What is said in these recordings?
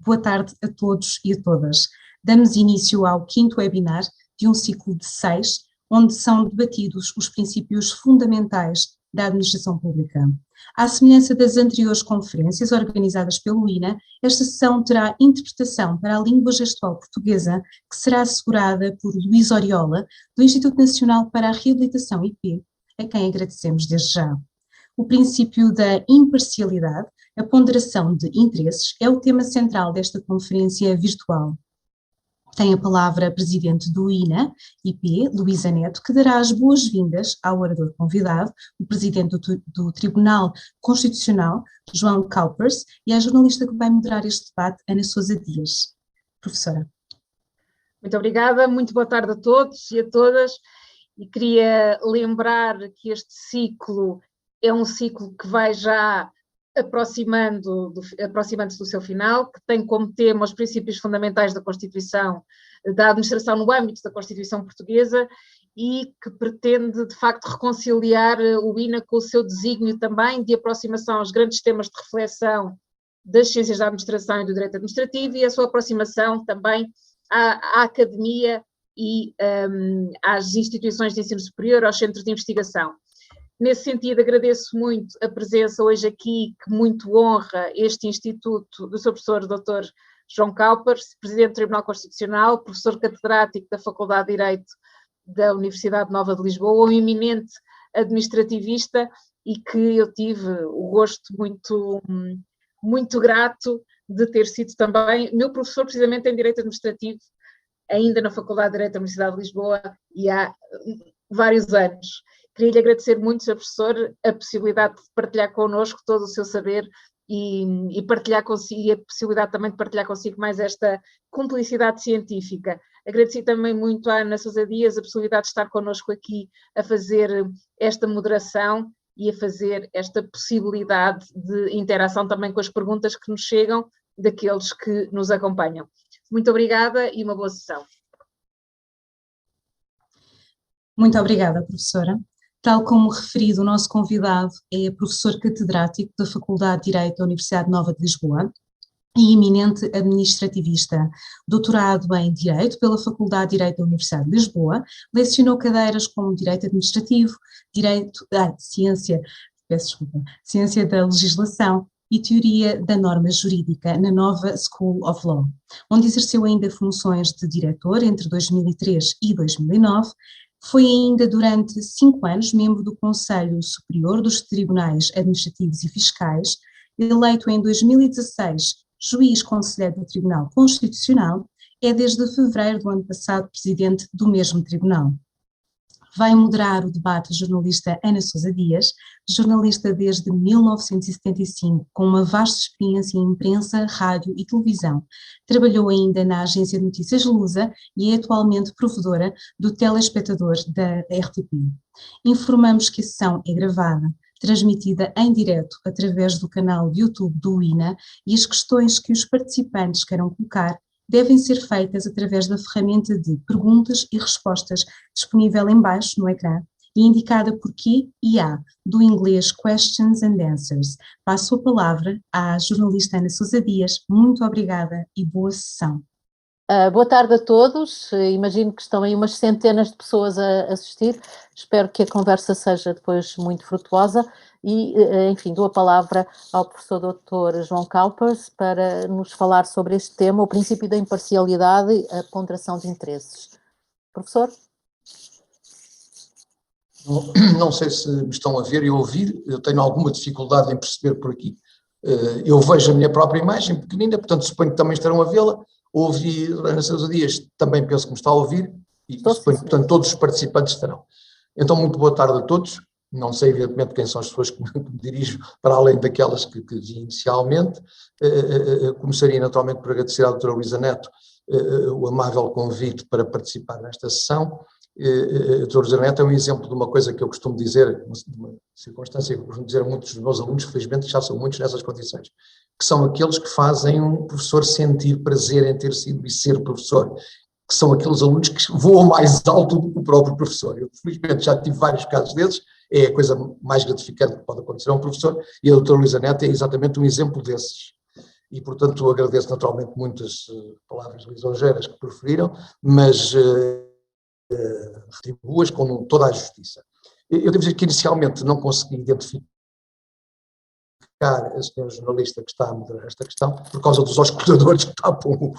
Boa tarde a todos e a todas. Damos início ao 5º webinar de um ciclo de 6, onde são debatidos os princípios fundamentais da administração pública. À semelhança das anteriores conferências organizadas pelo INA, esta sessão terá interpretação para a língua gestual portuguesa, que será assegurada por Luís Oriola, do Instituto Nacional para a Reabilitação IP, a quem agradecemos desde já. O princípio da imparcialidade, a ponderação de interesses, é o tema central desta conferência virtual. Tem a palavra a Presidente do INA, IP, Luísa Neto, que dará as boas-vindas ao orador convidado, o Presidente do Tribunal Constitucional, João Cowpers, e à jornalista que vai moderar este debate, Ana Sousa Dias. Professora. Muito obrigada, muito boa tarde a todos e a todas, e queria lembrar que este ciclo é um ciclo que vai já aproximando-se do seu final, que tem como tema os princípios fundamentais da Constituição, da administração no âmbito da Constituição portuguesa, e que pretende, de facto, reconciliar o INA com o seu desígnio também de aproximação aos grandes temas de reflexão das ciências da administração e do direito administrativo, e a sua aproximação também à academia e às instituições de ensino superior, aos centros de investigação. Nesse sentido, agradeço muito a presença hoje aqui, que muito honra este Instituto, do Sr. Professor Dr. João Cowpers, Presidente do Tribunal Constitucional, Professor Catedrático da Faculdade de Direito da Universidade Nova de Lisboa, um eminente administrativista e que eu tive o gosto muito grato de ter sido também meu professor precisamente em Direito Administrativo, ainda na Faculdade de Direito da Universidade de Lisboa e há vários anos. Queria-lhe agradecer muito, Sr. Professor, a possibilidade de partilhar connosco todo o seu saber e partilhar consigo, e a possibilidade também de partilhar consigo mais esta cumplicidade científica. Agradeci também muito à Ana Sousa Dias a possibilidade de estar connosco aqui a fazer esta moderação e a fazer esta possibilidade de interação também com as perguntas que nos chegam daqueles que nos acompanham. Muito obrigada e uma boa sessão. Muito obrigada, professora. Tal como referido, o nosso convidado é professor catedrático da Faculdade de Direito da Universidade Nova de Lisboa e eminente administrativista, doutorado em Direito pela Faculdade de Direito da Universidade de Lisboa, lecionou cadeiras como Direito Administrativo, Ciência da Legislação e Teoria da Norma Jurídica na Nova School of Law, onde exerceu ainda funções de diretor entre 2003 e 2009, foi ainda durante 5 anos membro do Conselho Superior dos Tribunais Administrativos e Fiscais, eleito em 2016 juiz conselheiro do Tribunal Constitucional, é desde fevereiro do ano passado presidente do mesmo tribunal. Vai moderar o debate a jornalista Ana Sousa Dias, jornalista desde 1975, com uma vasta experiência em imprensa, rádio e televisão. Trabalhou ainda na agência de notícias Lusa e é atualmente provedora do telespectador da RTP. Informamos que a sessão é gravada, transmitida em direto através do canal de YouTube do INA, e as questões que os participantes queiram colocar devem ser feitas através da ferramenta de perguntas e respostas disponível em baixo no ecrã e indicada por Q e A, do inglês Questions and Answers. Passo a palavra à jornalista Ana Sousa Dias. Muito obrigada e boa sessão. Boa tarde a todos, imagino que estão aí umas centenas de pessoas a assistir, espero que a conversa seja depois muito frutuosa e, enfim, dou a palavra ao professor Dr. João Cowpers para nos falar sobre este tema, o princípio da imparcialidade e a ponderação de interesses. Professor? Não sei se me estão a ver e a ouvir, eu tenho alguma dificuldade em perceber por aqui. Eu vejo a minha própria imagem pequenina, portanto suponho que também estarão a vê-la. Ouvi Ana Sousa Dias, também penso que me está a ouvir, e suponho que, portanto, todos os participantes estarão. Então, muito boa tarde a todos. Não sei, evidentemente, quem são as pessoas que me dirijo, para além daquelas que vi inicialmente. Começaria, naturalmente, por agradecer à doutora Luísa Neto o amável convite para participar nesta sessão. A doutora Luísa Neto é um exemplo de uma coisa que eu costumo dizer, de uma circunstância que eu costumo dizer a muitos dos meus alunos, felizmente já são muitos nessas condições, que são aqueles que fazem um professor sentir prazer em ter sido e ser professor, que são aqueles alunos que voam mais alto do que o próprio professor. Eu, felizmente, já tive vários casos desses, é a coisa mais gratificante que pode acontecer a um professor, e a doutora Luísa Neto é exatamente um exemplo desses. e, portanto, agradeço naturalmente muitas palavras lisonjeiras que preferiram, mas retribuo-as com toda a justiça. Eu devo dizer que inicialmente não consegui identificar a senhora jornalista que está a moderar esta questão, por causa dos auscultadores que tapam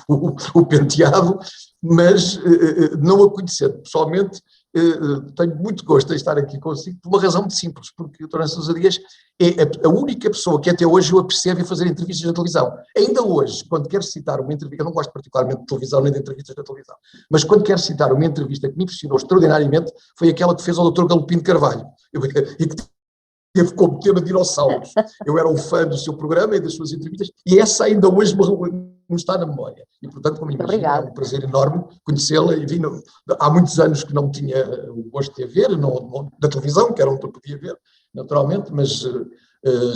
o penteado, mas não a conhecendo pessoalmente, tenho muito gosto em estar aqui consigo, por uma razão muito simples, porque o Dr. Sousa Dias é a única pessoa que até hoje eu apercebo a fazer entrevistas na televisão. Ainda hoje, quando quero citar uma entrevista, eu não gosto particularmente de televisão nem de entrevistas na televisão, mas quando quero citar uma entrevista que me impressionou extraordinariamente, foi aquela que fez ao Dr. Galopim de Carvalho, e que teve como tema dinossauros. Eu era um fã do seu programa e das suas entrevistas, e essa ainda hoje me está na memória. E, portanto, como imagino, é um prazer enorme conhecê-la, e há muitos anos que não tinha o gosto de a ver, na televisão, que era onde eu podia ver, naturalmente, mas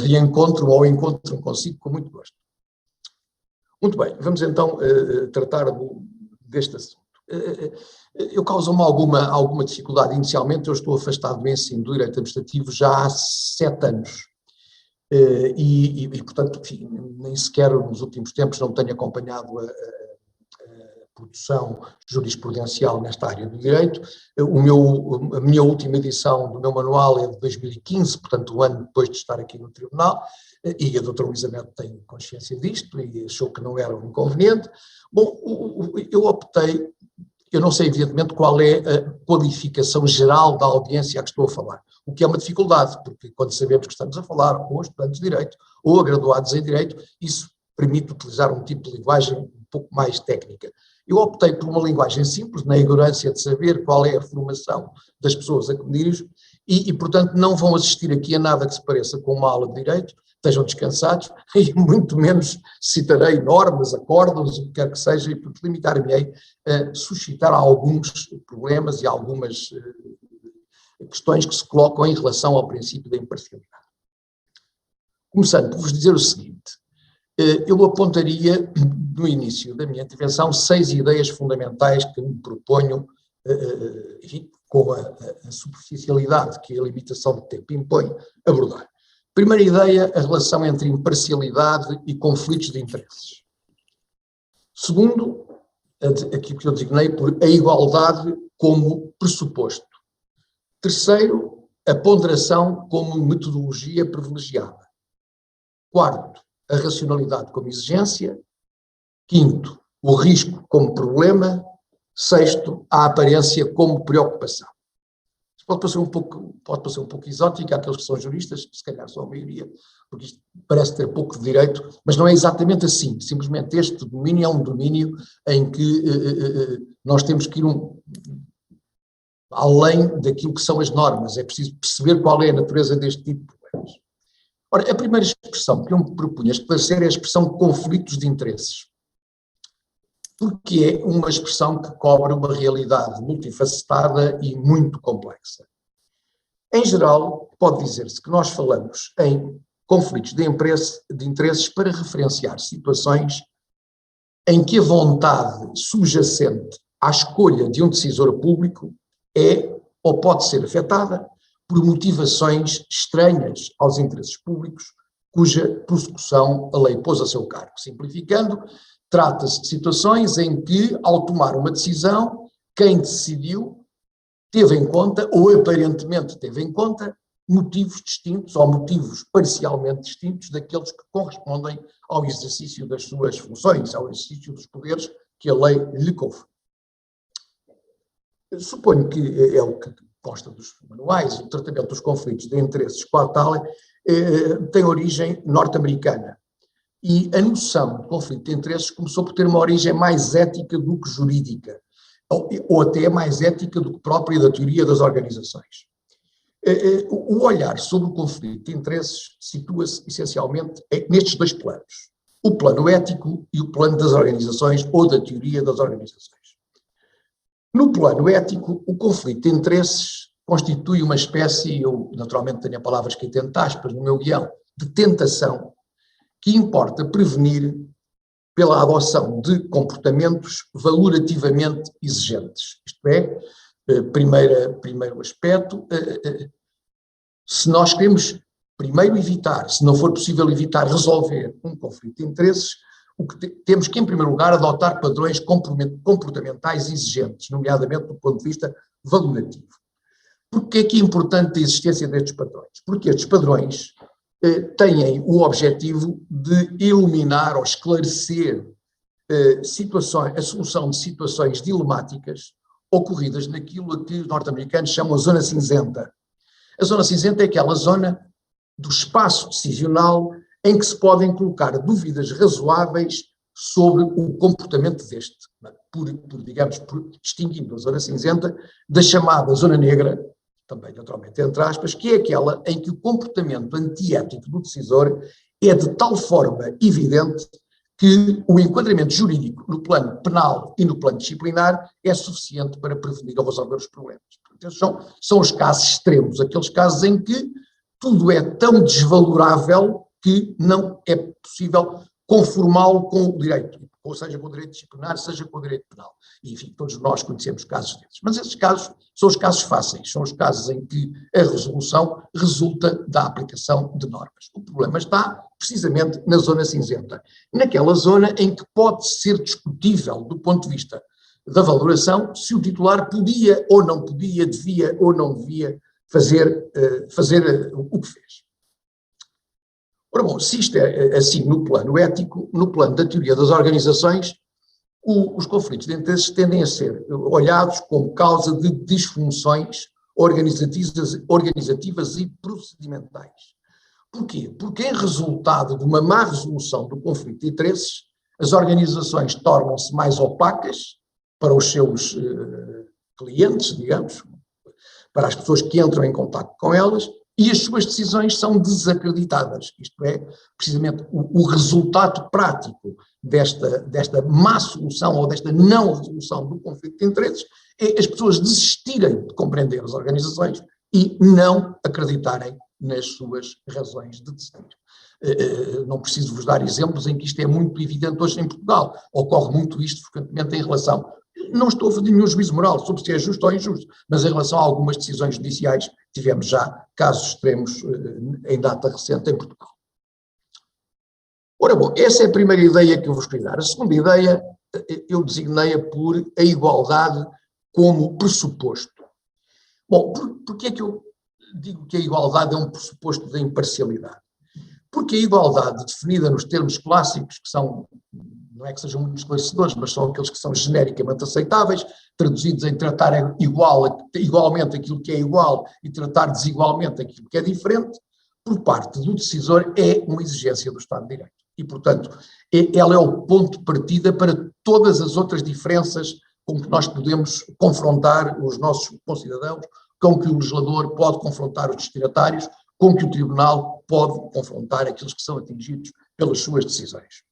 reencontro-me ou encontro-me consigo com muito gosto. Muito bem, vamos então tratar deste assunto. Eu causo-me alguma dificuldade inicialmente, eu estou afastado do ensino do direito administrativo já há 7 anos e portanto, enfim, nem sequer nos últimos tempos não tenho acompanhado a produção jurisprudencial nesta área do direito. A minha última edição do meu manual é de 2015, portanto um ano depois de estar aqui no tribunal, e a doutora Luísa Neto tem consciência disto e achou que não era um inconveniente. Bom, eu optei. Eu não sei, evidentemente, qual é a qualificação geral da audiência a que estou a falar, o que é uma dificuldade, porque quando sabemos que estamos a falar com os estudantes de Direito ou a graduados em Direito, isso permite utilizar um tipo de linguagem um pouco mais técnica. Eu optei por uma linguagem simples, na ignorância de saber qual é a formação das pessoas a que me dirijo, e, portanto, não vão assistir aqui a nada que se pareça com uma aula de Direito, estejam descansados, e muito menos citarei normas, acordos, o que quer que seja, e portanto limitar-me-ei a suscitar alguns problemas e algumas questões que se colocam em relação ao princípio da imparcialidade. Começando por vos dizer o seguinte, eu apontaria no início da minha intervenção 6 ideias fundamentais que me proponho, enfim, com a superficialidade que a limitação de tempo impõe, abordar. Primeira ideia, a relação entre imparcialidade e conflitos de interesses. Segundo, aquilo que eu designei por a igualdade como pressuposto. Terceiro, a ponderação como metodologia privilegiada. Quarto, a racionalidade como exigência. Quinto, o risco como problema. Sexto, a aparência como preocupação. Pode parecer um pouco exótico àqueles que são juristas, se calhar são a maioria, porque isto parece ter pouco de direito, mas não é exatamente assim. Simplesmente este domínio é um domínio em que nós temos que ir além daquilo que são as normas. É preciso perceber qual é a natureza deste tipo de problemas. Ora, a primeira expressão que eu me propunha esclarecer é a expressão de conflitos de interesses, porque é uma expressão que cobre uma realidade multifacetada e muito complexa. Em geral, pode dizer-se que nós falamos em conflitos de interesses para referenciar situações em que a vontade subjacente à escolha de um decisor público é ou pode ser afetada por motivações estranhas aos interesses públicos, cuja prossecução a lei pôs a seu cargo. Simplificando, trata-se de situações em que, ao tomar uma decisão, quem decidiu teve em conta, ou aparentemente teve em conta, motivos distintos ou motivos parcialmente distintos daqueles que correspondem ao exercício das suas funções, ao exercício dos poderes que a lei lhe confere. Suponho que é o que consta dos manuais, o tratamento dos conflitos de interesses com a tal tem origem norte-americana. E a noção de conflito de interesses começou por ter uma origem mais ética do que jurídica, ou até mais ética do que própria da teoria das organizações. O olhar sobre o conflito de interesses situa-se essencialmente nestes 2 planos, o plano ético e o plano das organizações ou da teoria das organizações. No plano ético, o conflito de interesses constitui uma espécie, eu naturalmente tenho a palavra escrita entre aspas no meu guião, de tentação, que importa prevenir pela adoção de comportamentos valorativamente exigentes. Isto é, primeiro aspecto, se nós queremos primeiro evitar, se não for possível evitar, resolver um conflito de interesses, o que temos que, em primeiro lugar, adotar padrões comportamentais exigentes, nomeadamente do ponto de vista valorativo. Porquê é que é importante a existência destes padrões? Porque estes padrões têm o objetivo de iluminar ou esclarecer a solução de situações dilemáticas ocorridas naquilo que os norte-americanos chamam a zona cinzenta. A zona cinzenta é aquela zona do espaço decisional em que se podem colocar dúvidas razoáveis sobre o comportamento deste, distinguindo a zona cinzenta da chamada zona negra, também naturalmente entre aspas, que é aquela em que o comportamento antiético do decisor é de tal forma evidente que o enquadramento jurídico no plano penal e no plano disciplinar é suficiente para prevenir ou resolver os problemas. Portanto, são os casos extremos, aqueles casos em que tudo é tão desvalorável que não é possível conformá-lo com o direito, ou seja, com o direito disciplinar, seja com o direito penal. E, enfim, todos nós conhecemos casos desses. Mas esses casos são os casos fáceis, são os casos em que a resolução resulta da aplicação de normas. O problema está precisamente na zona cinzenta, naquela zona em que pode ser discutível do ponto de vista da valoração se o titular podia ou não podia, devia ou não devia fazer o que fez. Ora bom, se isto é assim no plano ético, no plano da teoria das organizações, os conflitos de interesses tendem a ser olhados como causa de disfunções organizativas e procedimentais. Porquê? Porque em resultado de uma má resolução do conflito de interesses, as organizações tornam-se mais opacas para os seus clientes, digamos, para as pessoas que entram em contato com elas, e as suas decisões são desacreditadas. Isto é, precisamente, o resultado prático desta má solução ou desta não resolução do conflito de interesses é as pessoas desistirem de compreender as organizações e não acreditarem nas suas razões de decidir. Não preciso vos dar exemplos em que isto é muito evidente hoje em Portugal. Ocorre muito isto frequentemente em relação... Não estou a fazer nenhum juízo moral sobre se é justo ou injusto, mas em relação a algumas decisões judiciais, tivemos já casos extremos em data recente em Portugal. Ora bom, essa é a primeira ideia que eu vos queria dar. A segunda ideia, eu designei-a por a igualdade como pressuposto. Bom, porque é que eu digo que a igualdade é um pressuposto da imparcialidade? Porque a igualdade, definida nos termos clássicos, que são... não é que sejam muito esclarecedores, mas são aqueles que são genericamente aceitáveis, traduzidos em tratar igualmente aquilo que é igual e tratar desigualmente aquilo que é diferente, por parte do decisor, é uma exigência do Estado de Direito. E, portanto, ela é o ponto de partida para todas as outras diferenças com que nós podemos confrontar os nossos concidadãos, com que o legislador pode confrontar os destinatários, com que o tribunal pode confrontar aqueles que são atingidos pelas suas decisões.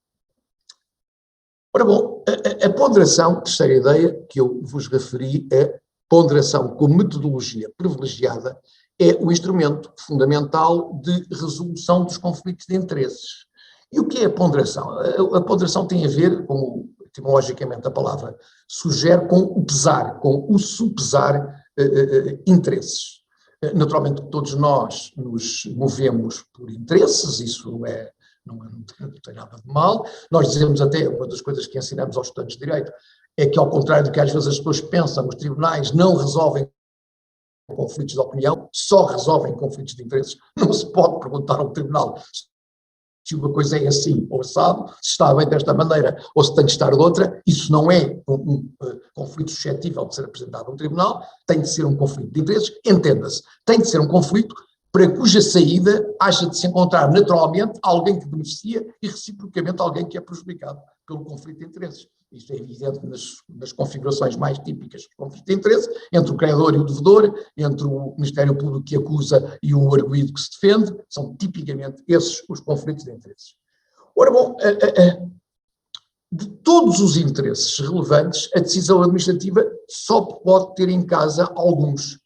Ora bom, a ponderação, terceira ideia que eu vos referi, a ponderação como metodologia privilegiada, é o instrumento fundamental de resolução dos conflitos de interesses. E o que é a ponderação? A ponderação tem a ver, como etimologicamente a palavra sugere, com o pesar, com o supesar interesses. Naturalmente todos nós nos movemos por interesses, isso não tem nada de mal. Nós dizemos até, uma das coisas que ensinamos aos estudantes de Direito, é que ao contrário do que às vezes as pessoas pensam, os tribunais não resolvem conflitos de opinião, só resolvem conflitos de interesses. Não se pode perguntar ao tribunal se uma coisa é assim ou assado, se está bem desta maneira ou se tem de estar de outra. Isso não é um conflito suscetível de ser apresentado a um tribunal, tem de ser um conflito de interesses, entenda-se, tem de ser um conflito para cuja saída haja de se encontrar naturalmente alguém que beneficia e reciprocamente alguém que é prejudicado pelo conflito de interesses. Isso é evidente nas configurações mais típicas do conflito de interesses, entre o credor e o devedor, entre o Ministério Público que acusa e o arguido que se defende, são tipicamente esses os conflitos de interesses. Ora bom, de todos os interesses relevantes, a decisão administrativa só pode ter em casa alguns.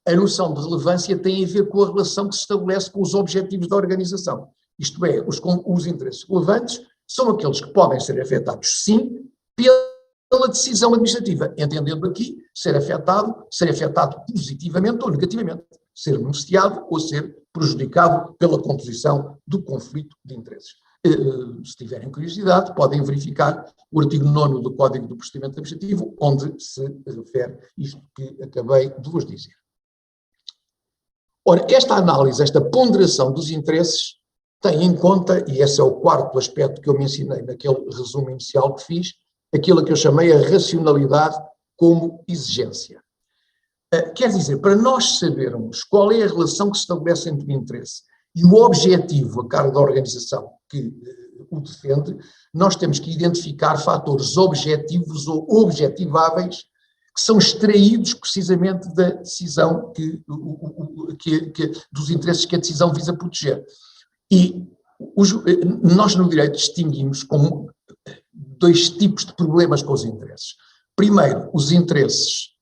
A noção de relevância tem a ver com a relação que se estabelece com os objetivos da organização. Isto é, os interesses relevantes são aqueles que podem ser afetados, sim, pela decisão administrativa, entendendo aqui ser afetado positivamente ou negativamente. ser beneficiado ou ser prejudicado pela composição do conflito de interesses. Se tiverem curiosidade, podem verificar o artigo 9º do Código do Procedimento Administrativo, onde se refere isto que acabei de vos dizer. Ora, esta análise, esta ponderação dos interesses, tem em conta, e esse é o quarto aspecto que eu mencionei naquele resumo inicial que fiz, aquilo que eu chamei a racionalidade como exigência. Quer dizer, para nós sabermos qual é a relação que se estabelece entre o interesse e o objetivo a cargo da organização que o defende, nós temos que identificar fatores objetivos ou objetiváveis que são extraídos precisamente da decisão dos interesses que a decisão visa proteger. E nós no direito distinguimos como dois tipos de problemas com os interesses. Primeiro, os interesses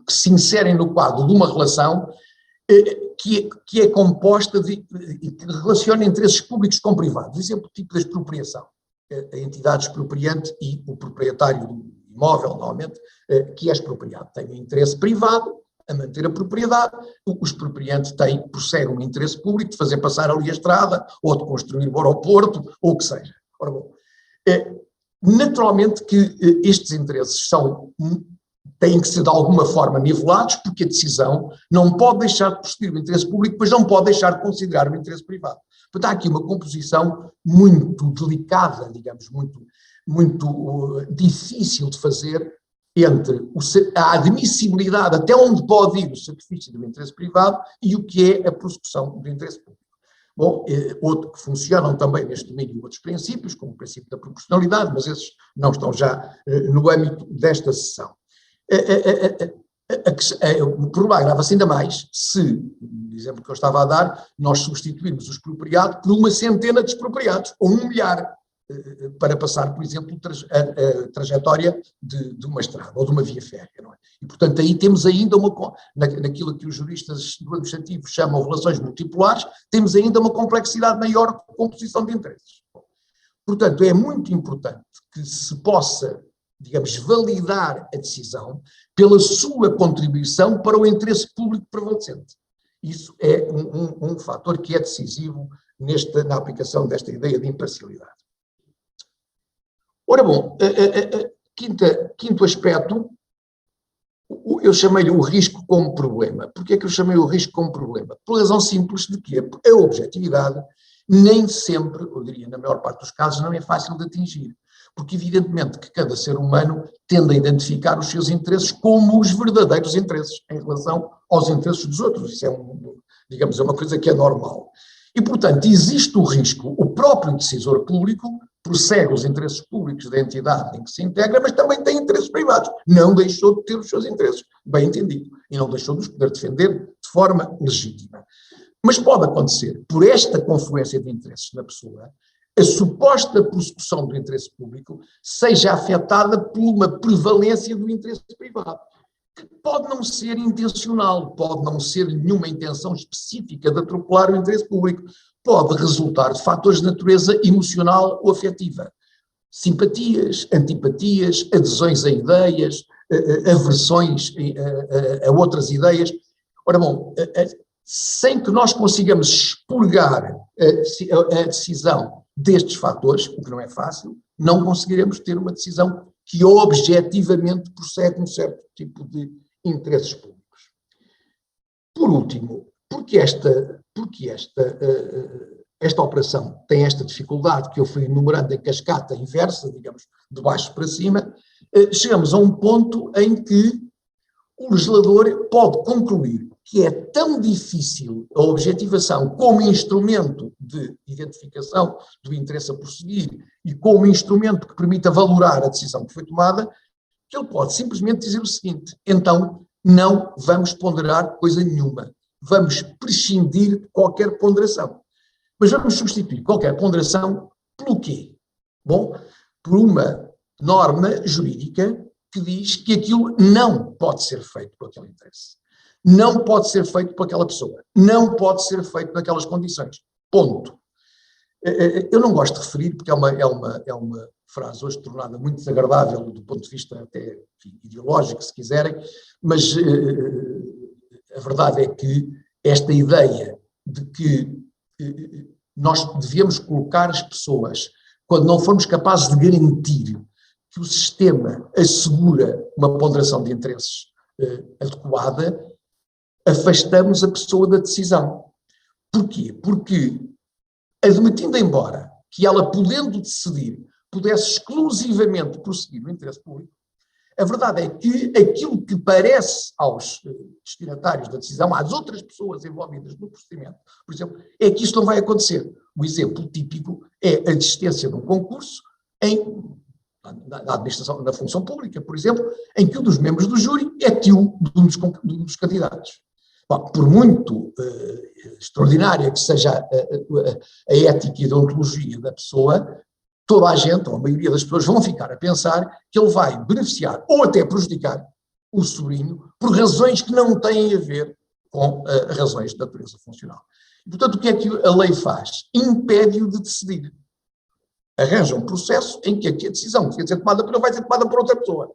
que se inserem no quadro de uma relação que é composta que relaciona interesses públicos com privados. Exemplo, o tipo de expropriação. A entidade expropriante e o proprietário do imóvel, normalmente, que é expropriado. Tem um interesse privado a manter a propriedade, o expropriante prossegue um interesse público de fazer passar ali a estrada, ou de construir o aeroporto, ou o que seja. Ora bom, naturalmente que estes interesses têm que ser de alguma forma nivelados, porque a decisão não pode deixar de prosseguir o interesse público, mas não pode deixar de considerar o interesse privado. Portanto, há aqui uma composição muito delicada, digamos, muito difícil de fazer entre a admissibilidade, até onde pode ir o sacrifício do interesse privado e o que é a prossecução do interesse público. Bom, outro que funcionam também neste domínio outros princípios, como o princípio da proporcionalidade, mas esses não estão já no âmbito desta sessão. O problema agrava-se ainda mais se, no exemplo que eu estava a dar, nós substituirmos o expropriado por uma centena de expropriados, ou 1 milhar, para passar, por exemplo, a trajetória de uma estrada ou de uma via férrea, não é? E, portanto, aí temos ainda naquilo que os juristas do administrativo chamam relações multipolares, temos ainda uma complexidade maior de composição de interesses. Portanto, é muito importante que se possa, digamos, validar a decisão pela sua contribuição para o interesse público prevalecente. Isso é um fator que é decisivo na aplicação desta ideia de imparcialidade. Ora bom, quinto aspecto, eu chamei-lhe o risco como problema. Porquê é que eu chamei o risco como problema? Por razão simples de que a objetividade nem sempre, eu diria na maior parte dos casos, não é fácil de atingir. Porque evidentemente que cada ser humano tende a identificar os seus interesses como os verdadeiros interesses em relação aos interesses dos outros. Isso é, digamos, uma coisa que é normal. E, portanto, existe o risco, o próprio decisor público prossegue os interesses públicos da entidade em que se integra, mas também tem interesses privados. Não deixou de ter os seus interesses, bem entendido, e não deixou de os poder defender de forma legítima. Mas pode acontecer, por esta confluência de interesses na pessoa, a suposta prossecução do interesse público seja afetada por uma prevalência do interesse privado, que pode não ser intencional, pode não ser nenhuma intenção específica de atropelar o interesse público, pode resultar de fatores de natureza emocional ou afetiva. Simpatias, antipatias, adesões a ideias, aversões a outras ideias. Ora bom, sem que nós consigamos expurgar a decisão destes fatores, o que não é fácil, não conseguiremos ter uma decisão que objetivamente prossegue um certo tipo de interesses públicos. Por último, porque esta operação tem esta dificuldade que eu fui enumerando em cascata inversa, digamos, de baixo para cima, chegamos a um ponto em que o legislador pode concluir que é tão difícil a objetivação como instrumento de identificação do interesse a prosseguir e como instrumento que permita valorar a decisão que foi tomada, que ele pode simplesmente dizer o seguinte: então não vamos ponderar coisa nenhuma, vamos prescindir de qualquer ponderação. Mas vamos substituir qualquer ponderação pelo quê? Bom, por uma norma jurídica que diz que aquilo não pode ser feito por aquele interesse. Não pode ser feito por aquela pessoa. Não pode ser feito naquelas condições. Ponto. Eu não gosto de referir, porque é uma frase hoje tornada muito desagradável do ponto de vista até, enfim, ideológico, se quiserem, mas A verdade é que esta ideia de que nós devemos colocar as pessoas, quando não formos capazes de garantir que o sistema assegura uma ponderação de interesses adequada, afastamos a pessoa da decisão. Porquê? Porque, admitindo embora que ela, podendo decidir, pudesse exclusivamente prosseguir no interesse público, a verdade é que aquilo que parece aos destinatários da decisão, às outras pessoas envolvidas no procedimento, por exemplo, é que isto não vai acontecer. O exemplo típico é a existência de um concurso na administração, na função pública, por exemplo, em que um dos membros do júri é tio de um dos candidatos. Bom, por muito extraordinária que seja a ética e a deontologia da pessoa, toda a gente, ou a maioria das pessoas, vão ficar a pensar que ele vai beneficiar ou até prejudicar o sobrinho por razões que não têm a ver com razões de natureza funcional. E, portanto, o que é que a lei faz? Impede-o de decidir. Arranja um processo em que a decisão que devia ser tomada por ele vai ser tomada por outra pessoa.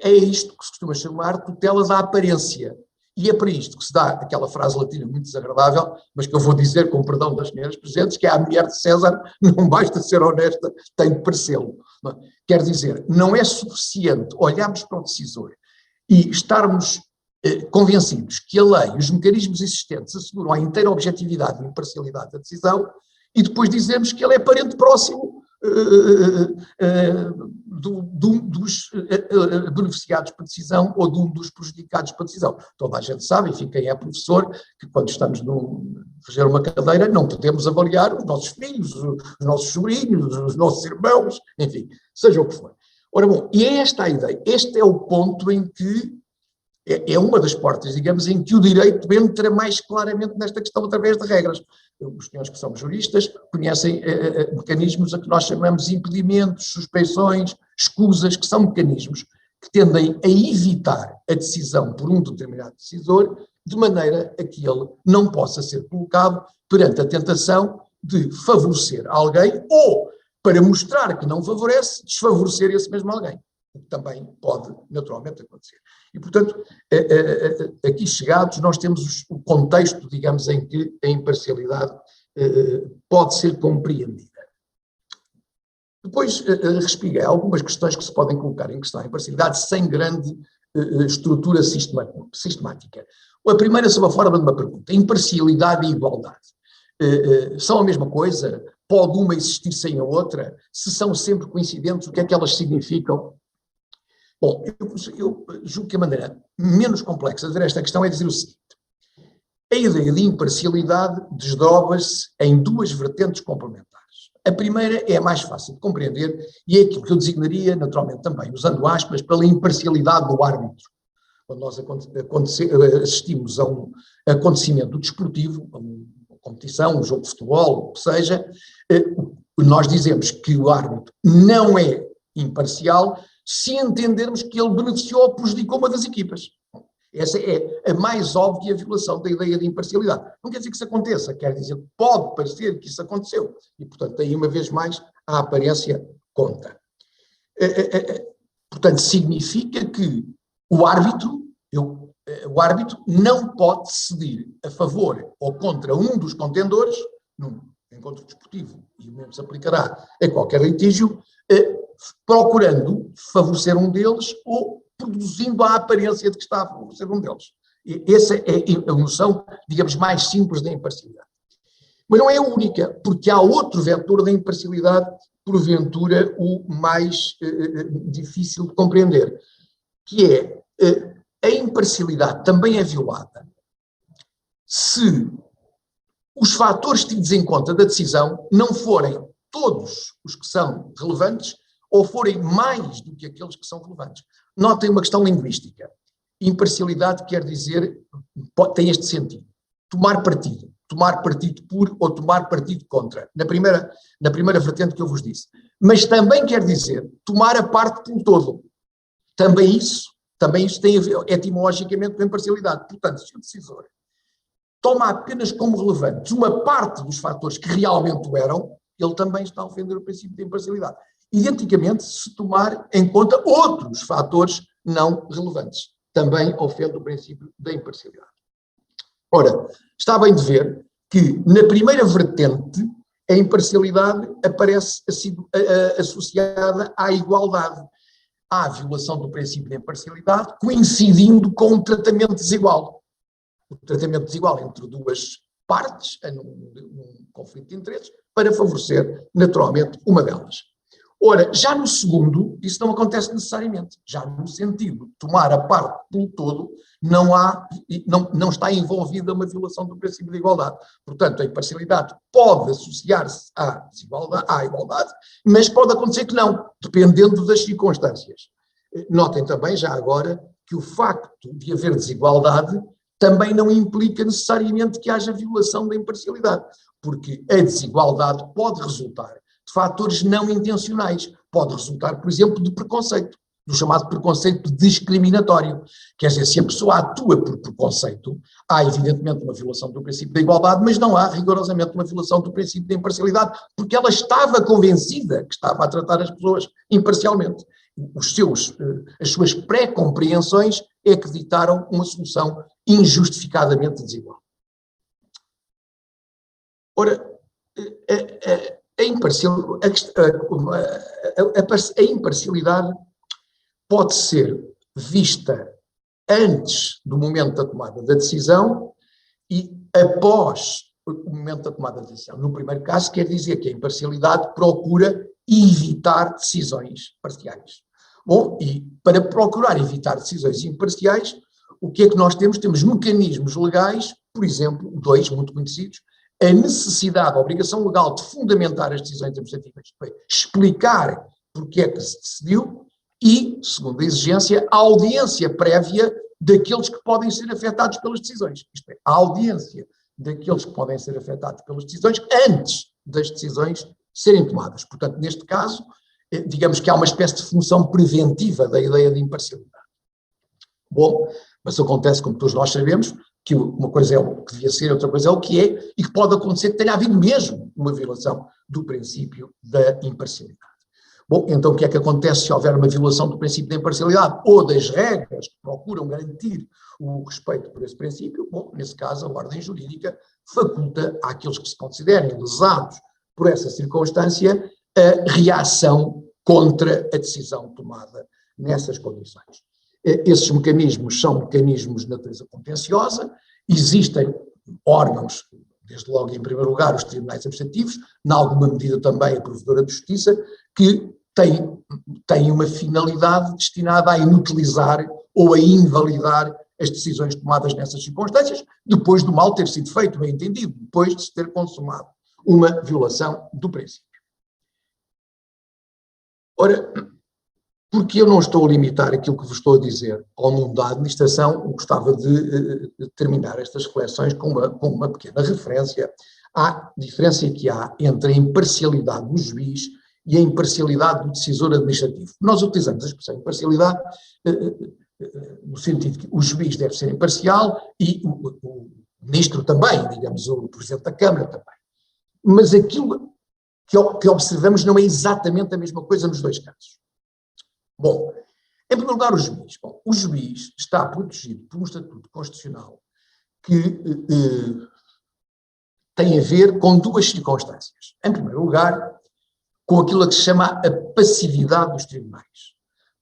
É isto que se costuma chamar tutela da aparência. E é para isto que se dá aquela frase latina muito desagradável, mas que eu vou dizer com perdão das senhoras presentes, que é: a mulher de César não basta ser honesta, tem de parecê-lo. Quer dizer, não é suficiente olharmos para o decisor e estarmos convencidos que a lei e os mecanismos existentes asseguram a inteira objetividade e imparcialidade da decisão e depois dizermos que ele é parente próximo dos beneficiados por decisão ou de um dos prejudicados por decisão. Toda a gente sabe, enfim, quem é professor, que quando estamos a reger uma cadeira não podemos avaliar os nossos filhos, os nossos sobrinhos, os nossos irmãos, enfim, seja o que for. Ora bom, e é esta a ideia, este é o ponto em que é uma das portas, digamos, em que o direito entra mais claramente nesta questão através de regras. Os senhores que são juristas conhecem mecanismos a que nós chamamos de impedimentos, suspeições, escusas, que são mecanismos que tendem a evitar a decisão por um determinado decisor, de maneira a que ele não possa ser colocado perante a tentação de favorecer alguém ou, para mostrar que não favorece, desfavorecer esse mesmo alguém. O que também pode naturalmente acontecer. E, portanto, aqui chegados, nós temos o contexto, digamos, em que a imparcialidade pode ser compreendida. Depois, respiga algumas questões que se podem colocar em questão a imparcialidade sem grande estrutura sistemática. A primeira, sob a forma de uma pergunta: imparcialidade e igualdade são a mesma coisa? Pode uma existir sem a outra? Se são sempre coincidentes, o que é que elas significam? Bom, eu julgo que a maneira menos complexa de ver esta questão é dizer o seguinte: a ideia de imparcialidade desdobra-se em duas vertentes complementares. A primeira é a mais fácil de compreender e é aquilo que eu designaria, naturalmente também, usando aspas, pela imparcialidade do árbitro. Quando nós assistimos a um acontecimento desportivo, a uma competição, um jogo de futebol, o que seja, nós dizemos que o árbitro não é imparcial se entendermos que ele beneficiou ou prejudicou uma das equipas. Essa é a mais óbvia violação da ideia de imparcialidade. Não quer dizer que isso aconteça, quer dizer que pode parecer que isso aconteceu. E, portanto, aí, uma vez mais, a aparência conta. Portanto, significa que o árbitro não pode decidir a favor ou contra um dos contendores, num encontro desportivo, e o mesmo se aplicará a qualquer litígio, procurando favorecer um deles ou produzindo a aparência de que está a favorecer um deles. Essa é a noção, digamos, mais simples da imparcialidade. Mas não é a única, porque há outro vetor da imparcialidade, porventura o mais difícil de compreender, que é a imparcialidade também é violada se os fatores tidos em conta da decisão não forem todos os que são relevantes ou forem mais do que aqueles que são relevantes. Notem uma questão linguística. Imparcialidade quer dizer, tem este sentido: tomar partido por ou tomar partido contra, na primeira vertente que eu vos disse. Mas também quer dizer tomar a parte pelo todo. Também isso tem a ver etimologicamente com a imparcialidade. Portanto, se o decisor toma apenas como relevantes uma parte dos fatores que realmente o eram, ele também está a ofender o princípio da imparcialidade. Identicamente, se tomar em conta outros fatores não relevantes. também ofende o princípio da imparcialidade. Ora, está bem de ver que na primeira vertente a imparcialidade aparece associada à igualdade, à violação do princípio da imparcialidade, coincidindo com um tratamento desigual. O tratamento desigual entre duas partes, num conflito de interesses, para favorecer, naturalmente, uma delas. Ora, já no segundo, isso não acontece necessariamente. Já no sentido de tomar a parte pelo todo, não está envolvida uma violação do princípio da igualdade. Portanto, a imparcialidade pode associar-se à igualdade, mas pode acontecer que não, dependendo das circunstâncias. Notem também, já agora, que o facto de haver desigualdade também não implica necessariamente que haja violação da imparcialidade, porque a desigualdade pode resultar de fatores não intencionais. Pode resultar, por exemplo, de preconceito, do chamado preconceito discriminatório. Quer dizer, se a pessoa atua por preconceito, há evidentemente uma violação do princípio da igualdade, mas não há rigorosamente uma violação do princípio da imparcialidade, porque ela estava convencida que estava a tratar as pessoas imparcialmente. As suas pré-compreensões é que ditaram uma solução injustificadamente desigual. Ora, a imparcialidade pode ser vista antes do momento da tomada da decisão e após o momento da tomada da decisão. No primeiro caso, quer dizer que a imparcialidade procura evitar decisões parciais. Bom, e para procurar evitar decisões imparciais, o que é que nós temos? Temos mecanismos legais, por exemplo, dois muito conhecidos: a necessidade, a obrigação legal de fundamentar as decisões administrativas, explicar porque é que se decidiu, e, segundo a exigência, a audiência prévia daqueles que podem ser afetados pelas decisões. Isto é, a audiência daqueles que podem ser afetados pelas decisões antes das decisões serem tomadas. Portanto, neste caso, digamos que há uma espécie de função preventiva da ideia de imparcialidade. Bom, mas acontece, como todos nós sabemos, que uma coisa é o que devia ser, outra coisa é o que é, e que pode acontecer que tenha havido mesmo uma violação do princípio da imparcialidade. Bom, então o que é que acontece se houver uma violação do princípio da imparcialidade ou das regras que procuram garantir o respeito por esse princípio? Bom, nesse caso a ordem jurídica faculta àqueles que se considerem lesados por essa circunstância a reação contra a decisão tomada nessas condições. Esses mecanismos são mecanismos de natureza contenciosa, existem órgãos, desde logo em primeiro lugar os tribunais administrativos, em alguma medida também a Provedora de Justiça, que têm uma finalidade destinada a inutilizar ou a invalidar as decisões tomadas nessas circunstâncias, depois do mal ter sido feito, bem entendido, depois de se ter consumado uma violação do princípio. Ora, porque eu não estou a limitar aquilo que vos estou a dizer ao mundo da administração, gostava de terminar estas reflexões com uma pequena referência à diferença que há entre a imparcialidade do juiz e a imparcialidade do decisor administrativo. Nós utilizamos a expressão imparcialidade no sentido que o juiz deve ser imparcial e o ministro também, digamos, o presidente da Câmara também. Mas aquilo que observamos não é exatamente a mesma coisa nos dois casos. Bom, em primeiro lugar, o juiz. Bom, o juiz está protegido por um estatuto constitucional que tem a ver com duas circunstâncias. Em primeiro lugar, com aquilo que se chama a passividade dos tribunais.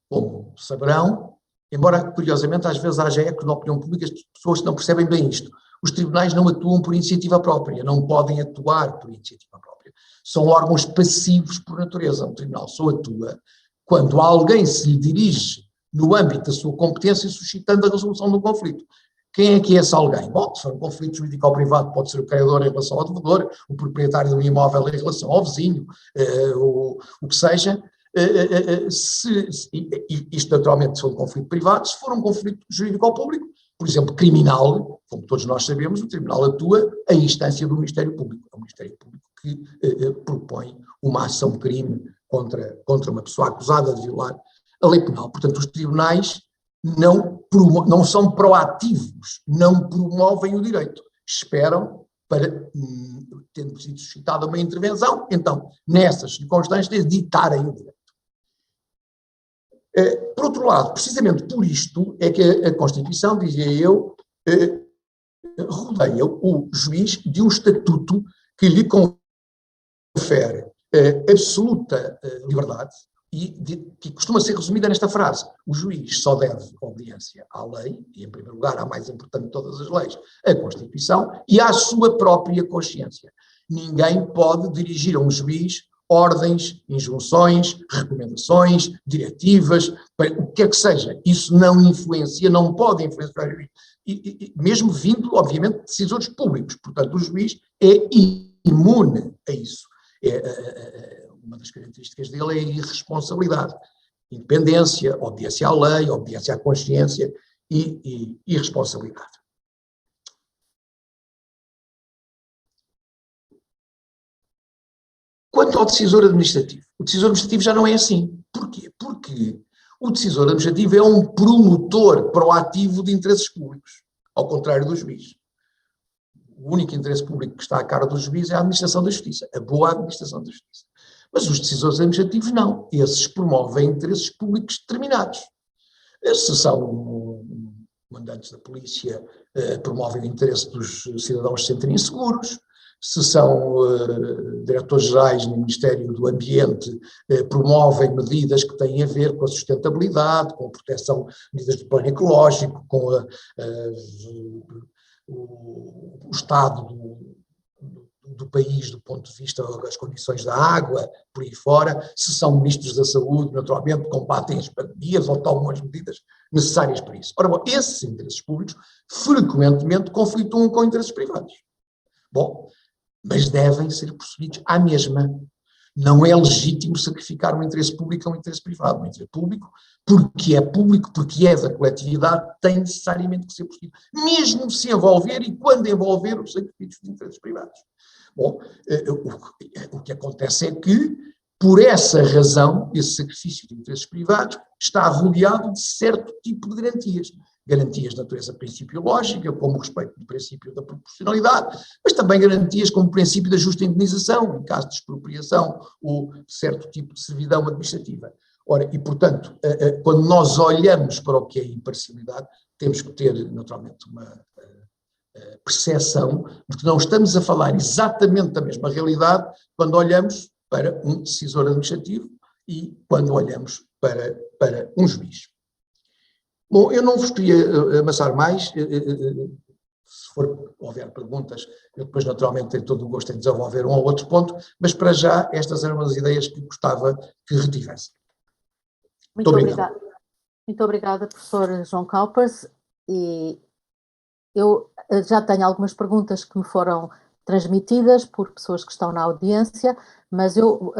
Como saberão, embora curiosamente às vezes haja eco na opinião pública, as pessoas não percebem bem isto. Os tribunais não atuam por iniciativa própria, não podem atuar por iniciativa própria. São órgãos passivos por natureza. O tribunal só atua quando alguém se lhe dirige no âmbito da sua competência, suscitando a resolução de um conflito. Quem é que é esse alguém? Bom, se for um conflito jurídico ou privado, pode ser o credor em relação ao devedor, o proprietário de um imóvel em relação ao vizinho, o que seja. Isto naturalmente se for um conflito privado. Se for um conflito jurídico ou público, por exemplo, criminal, como todos nós sabemos, o tribunal atua em instância do Ministério Público. É o Ministério Público que propõe uma ação-crime contra uma pessoa acusada de violar a lei penal. Portanto, os tribunais não são proativos, não promovem o direito. Esperam para, tendo sido suscitada uma intervenção, então, nessas circunstâncias, ditarem o direito. Por outro lado, precisamente por isto é que a Constituição, dizia eu, rodeia o juiz de um estatuto que lhe confere absoluta liberdade e que costuma ser resumida nesta frase: o juiz só deve obediência à lei, e em primeiro lugar, à mais importante de todas as leis, a Constituição, e à sua própria consciência. Ninguém pode dirigir a um juiz ordens, injunções, recomendações, diretivas, o que quer que seja. Isso não influencia, não pode influenciar o juiz, mesmo vindo, obviamente, de decisores públicos. Portanto, o juiz é imune a isso. Uma das características dele é a irresponsabilidade, independência, obediência à lei, obediência à consciência e responsabilidade. Quanto ao decisor administrativo, o decisor administrativo já não é assim. Porquê? Porque o decisor administrativo é um promotor proativo de interesses públicos, ao contrário do juiz. O único interesse público que está à cara do juiz é a administração da justiça, a boa administração da justiça. Mas os decisores administrativos não. Esses promovem interesses públicos determinados. Se são mandantes da polícia, promovem o interesse dos cidadãos se sentirem seguros. Se são diretores gerais no Ministério do Ambiente, promovem medidas que têm a ver com a sustentabilidade, com a proteção, medidas de plano ecológico, com o estado do país do ponto de vista das condições da água, por aí fora. Se são ministros da saúde, naturalmente, combatem as pandemias ou tomam as medidas necessárias para isso. Ora, bom, esses interesses públicos frequentemente conflituam com interesses privados. Bom, mas devem ser perseguidos à mesma. Não é legítimo sacrificar um interesse público a um interesse privado. Um interesse público, porque é da coletividade, tem necessariamente que ser perseguido, mesmo se envolver e quando envolver os sacrifícios de interesses privados. Bom, o que acontece é que, por essa razão, esse sacrifício de interesses privados está rodeado de certo tipo de garantias. Garantias de natureza principiológica, como o respeito do princípio da proporcionalidade, mas também garantias como o princípio da justa indenização, em caso de expropriação ou certo tipo de servidão administrativa. Ora, e portanto, quando nós olhamos para o que é imparcialidade, temos que ter, naturalmente, uma percepção de que não estamos a falar exatamente da mesma realidade quando olhamos para um decisor administrativo e quando olhamos para um juiz. Bom, eu não vos queria amassar mais, se houver perguntas, eu depois naturalmente tenho todo o gosto em desenvolver um ou outro ponto, mas para já estas eram as ideias que gostava que retivesse. Muito obrigada. Muito obrigada, professor João Calpers, e eu já tenho algumas perguntas que me foram transmitidas por pessoas que estão na audiência, mas eu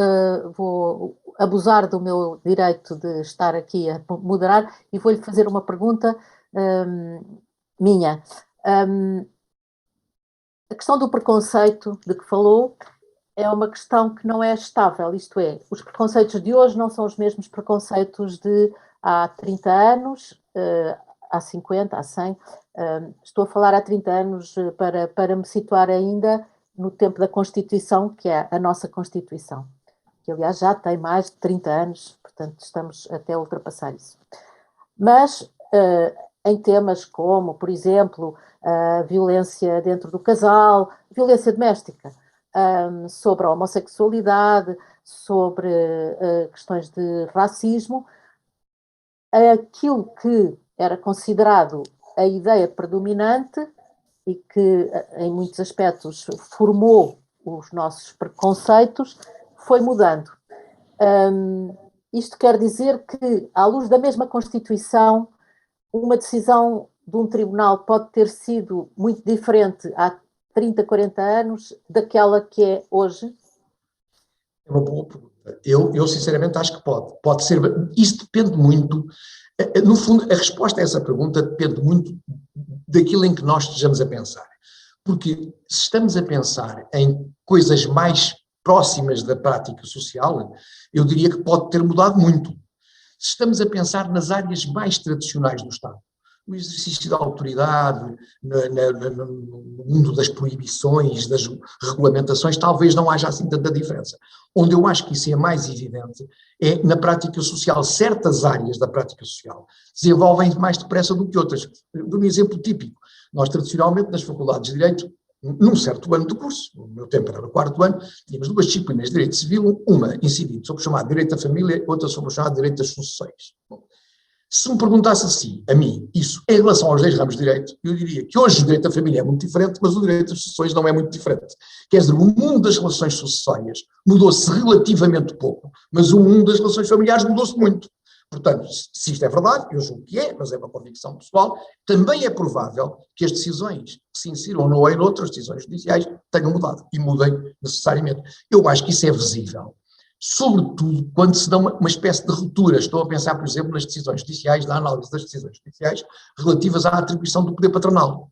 vou abusar do meu direito de estar aqui a moderar e vou-lhe fazer uma pergunta minha. A questão do preconceito de que falou é uma questão que não é estável, isto é, os preconceitos de hoje não são os mesmos preconceitos de há 30 anos, há 50, há 100, estou a falar há 30 anos para me situar ainda no tempo da Constituição, que é a nossa Constituição, que aliás já tem mais de 30 anos, portanto estamos até a ultrapassar isso. Mas em temas como, por exemplo, a violência dentro do casal, violência doméstica, sobre a homossexualidade, sobre questões de racismo, aquilo que era considerado a ideia predominante e que, em muitos aspectos, formou os nossos preconceitos, foi mudando. Isto quer dizer que, à luz da mesma Constituição, uma decisão de um tribunal pode ter sido muito diferente há 30, 40 anos daquela que é hoje? É uma boa pergunta. Eu sinceramente acho que pode. Pode ser. Isso depende muito. No fundo, a resposta a essa pergunta depende muito daquilo em que nós estejamos a pensar. Porque se estamos a pensar em coisas mais próximas da prática social, eu diria que pode ter mudado muito. Se estamos a pensar nas áreas mais tradicionais do Estado, o exercício da autoridade, no mundo das proibições, das regulamentações, talvez não haja assim tanta diferença. Onde eu acho que isso é mais evidente é na prática social. Certas áreas da prática social desenvolvem mais depressa do que outras. Dou um exemplo típico. Nós, tradicionalmente, nas faculdades de Direito, num certo ano de curso, no meu tempo era no 4º ano, tínhamos 2 disciplinas de Direito Civil, uma incidindo sobre o chamado Direito da Família, outra sobre o chamado Direito das Sucessões. Bom, se me perguntasse assim, a mim, isso em relação aos 2 ramos de Direito, eu diria que hoje o Direito da Família é muito diferente, mas o Direito das Sucessões não é muito diferente. Quer dizer, o mundo das relações sucessórias mudou-se relativamente pouco, mas o mundo das relações familiares mudou-se muito. Portanto, se isto é verdade, eu julgo que é, mas é uma convicção pessoal, também é provável que as decisões que se insiram num ou em outras decisões judiciais tenham mudado e mudem necessariamente. Eu acho que isso é visível, sobretudo quando se dá uma espécie de ruptura. Estou a pensar, por exemplo, nas decisões judiciais, na análise das decisões judiciais relativas à atribuição do poder patronal.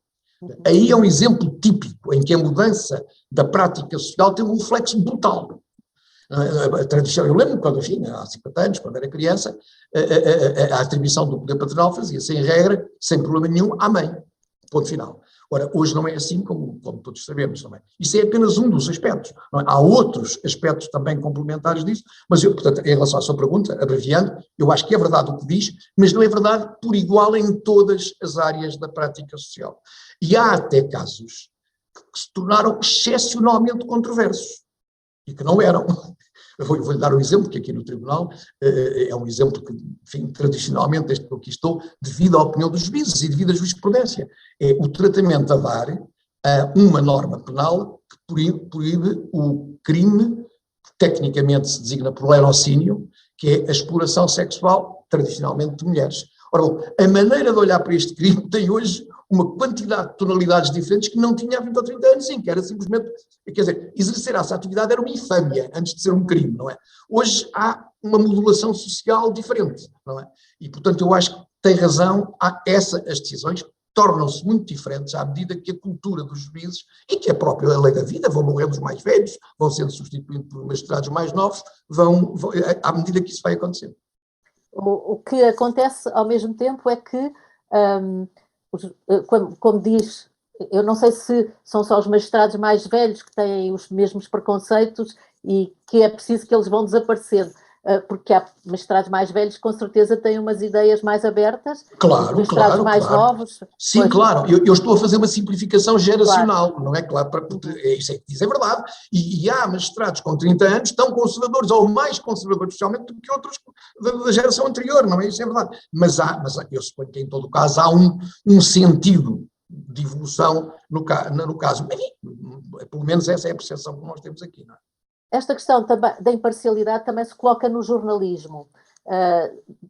Aí é um exemplo típico em que a mudança da prática social tem um reflexo brutal. A tradição, eu lembro quando, enfim, há 50 anos, quando era criança, a atribuição do poder patronal fazia-se em regra, sem problema nenhum, à mãe. Ponto final. Ora, hoje não é assim, como todos sabemos também. Isso é apenas um dos aspectos. Não é? Há outros aspectos também complementares disso, mas eu, portanto, em relação à sua pergunta, abreviando, eu acho que é verdade o que diz, mas não é verdade por igual em todas as áreas da prática social. E há até casos que se tornaram excepcionalmente controversos e que não eram. Vou-lhe dar um exemplo, que aqui no Tribunal é um exemplo que, enfim, tradicionalmente, desde que eu aqui estou, devido à opinião dos juízes e devido à jurisprudência, é o tratamento a dar a uma norma penal que proíbe o crime, que tecnicamente se designa por latrocínio, que é a exploração sexual, tradicionalmente, de mulheres. Ora bom, a maneira de olhar para este crime tem hoje uma quantidade de tonalidades diferentes que não tinha há 20 ou 30 anos, sim, que era simplesmente, quer dizer, exercer essa atividade era uma infâmia antes de ser um crime, não é? Hoje há uma modulação social diferente, não é? E, portanto, eu acho que tem razão, as decisões tornam-se muito diferentes à medida que a cultura dos juízes e que a própria lei da vida, vão morrendo os mais velhos, vão sendo substituídos por magistrados mais novos, à medida que isso vai acontecendo. O que acontece ao mesmo tempo é que, como diz, eu não sei se são só os magistrados mais velhos que têm os mesmos preconceitos e que é preciso que eles vão desaparecendo, porque há magistrados mais velhos que com certeza têm umas ideias mais abertas, claro, magistrados mais novos. Sim, pois, claro, eu estou a fazer uma simplificação geracional, claro. Não é? Claro, isso é que diz, é verdade, e há magistrados com 30 anos tão conservadores, ou mais conservadores socialmente do que outros da geração anterior, não é? Isso é verdade, mas eu suponho que em todo o caso há um sentido de evolução no caso, pelo menos essa é a percepção que nós temos aqui, não é? Esta questão da imparcialidade também se coloca no jornalismo.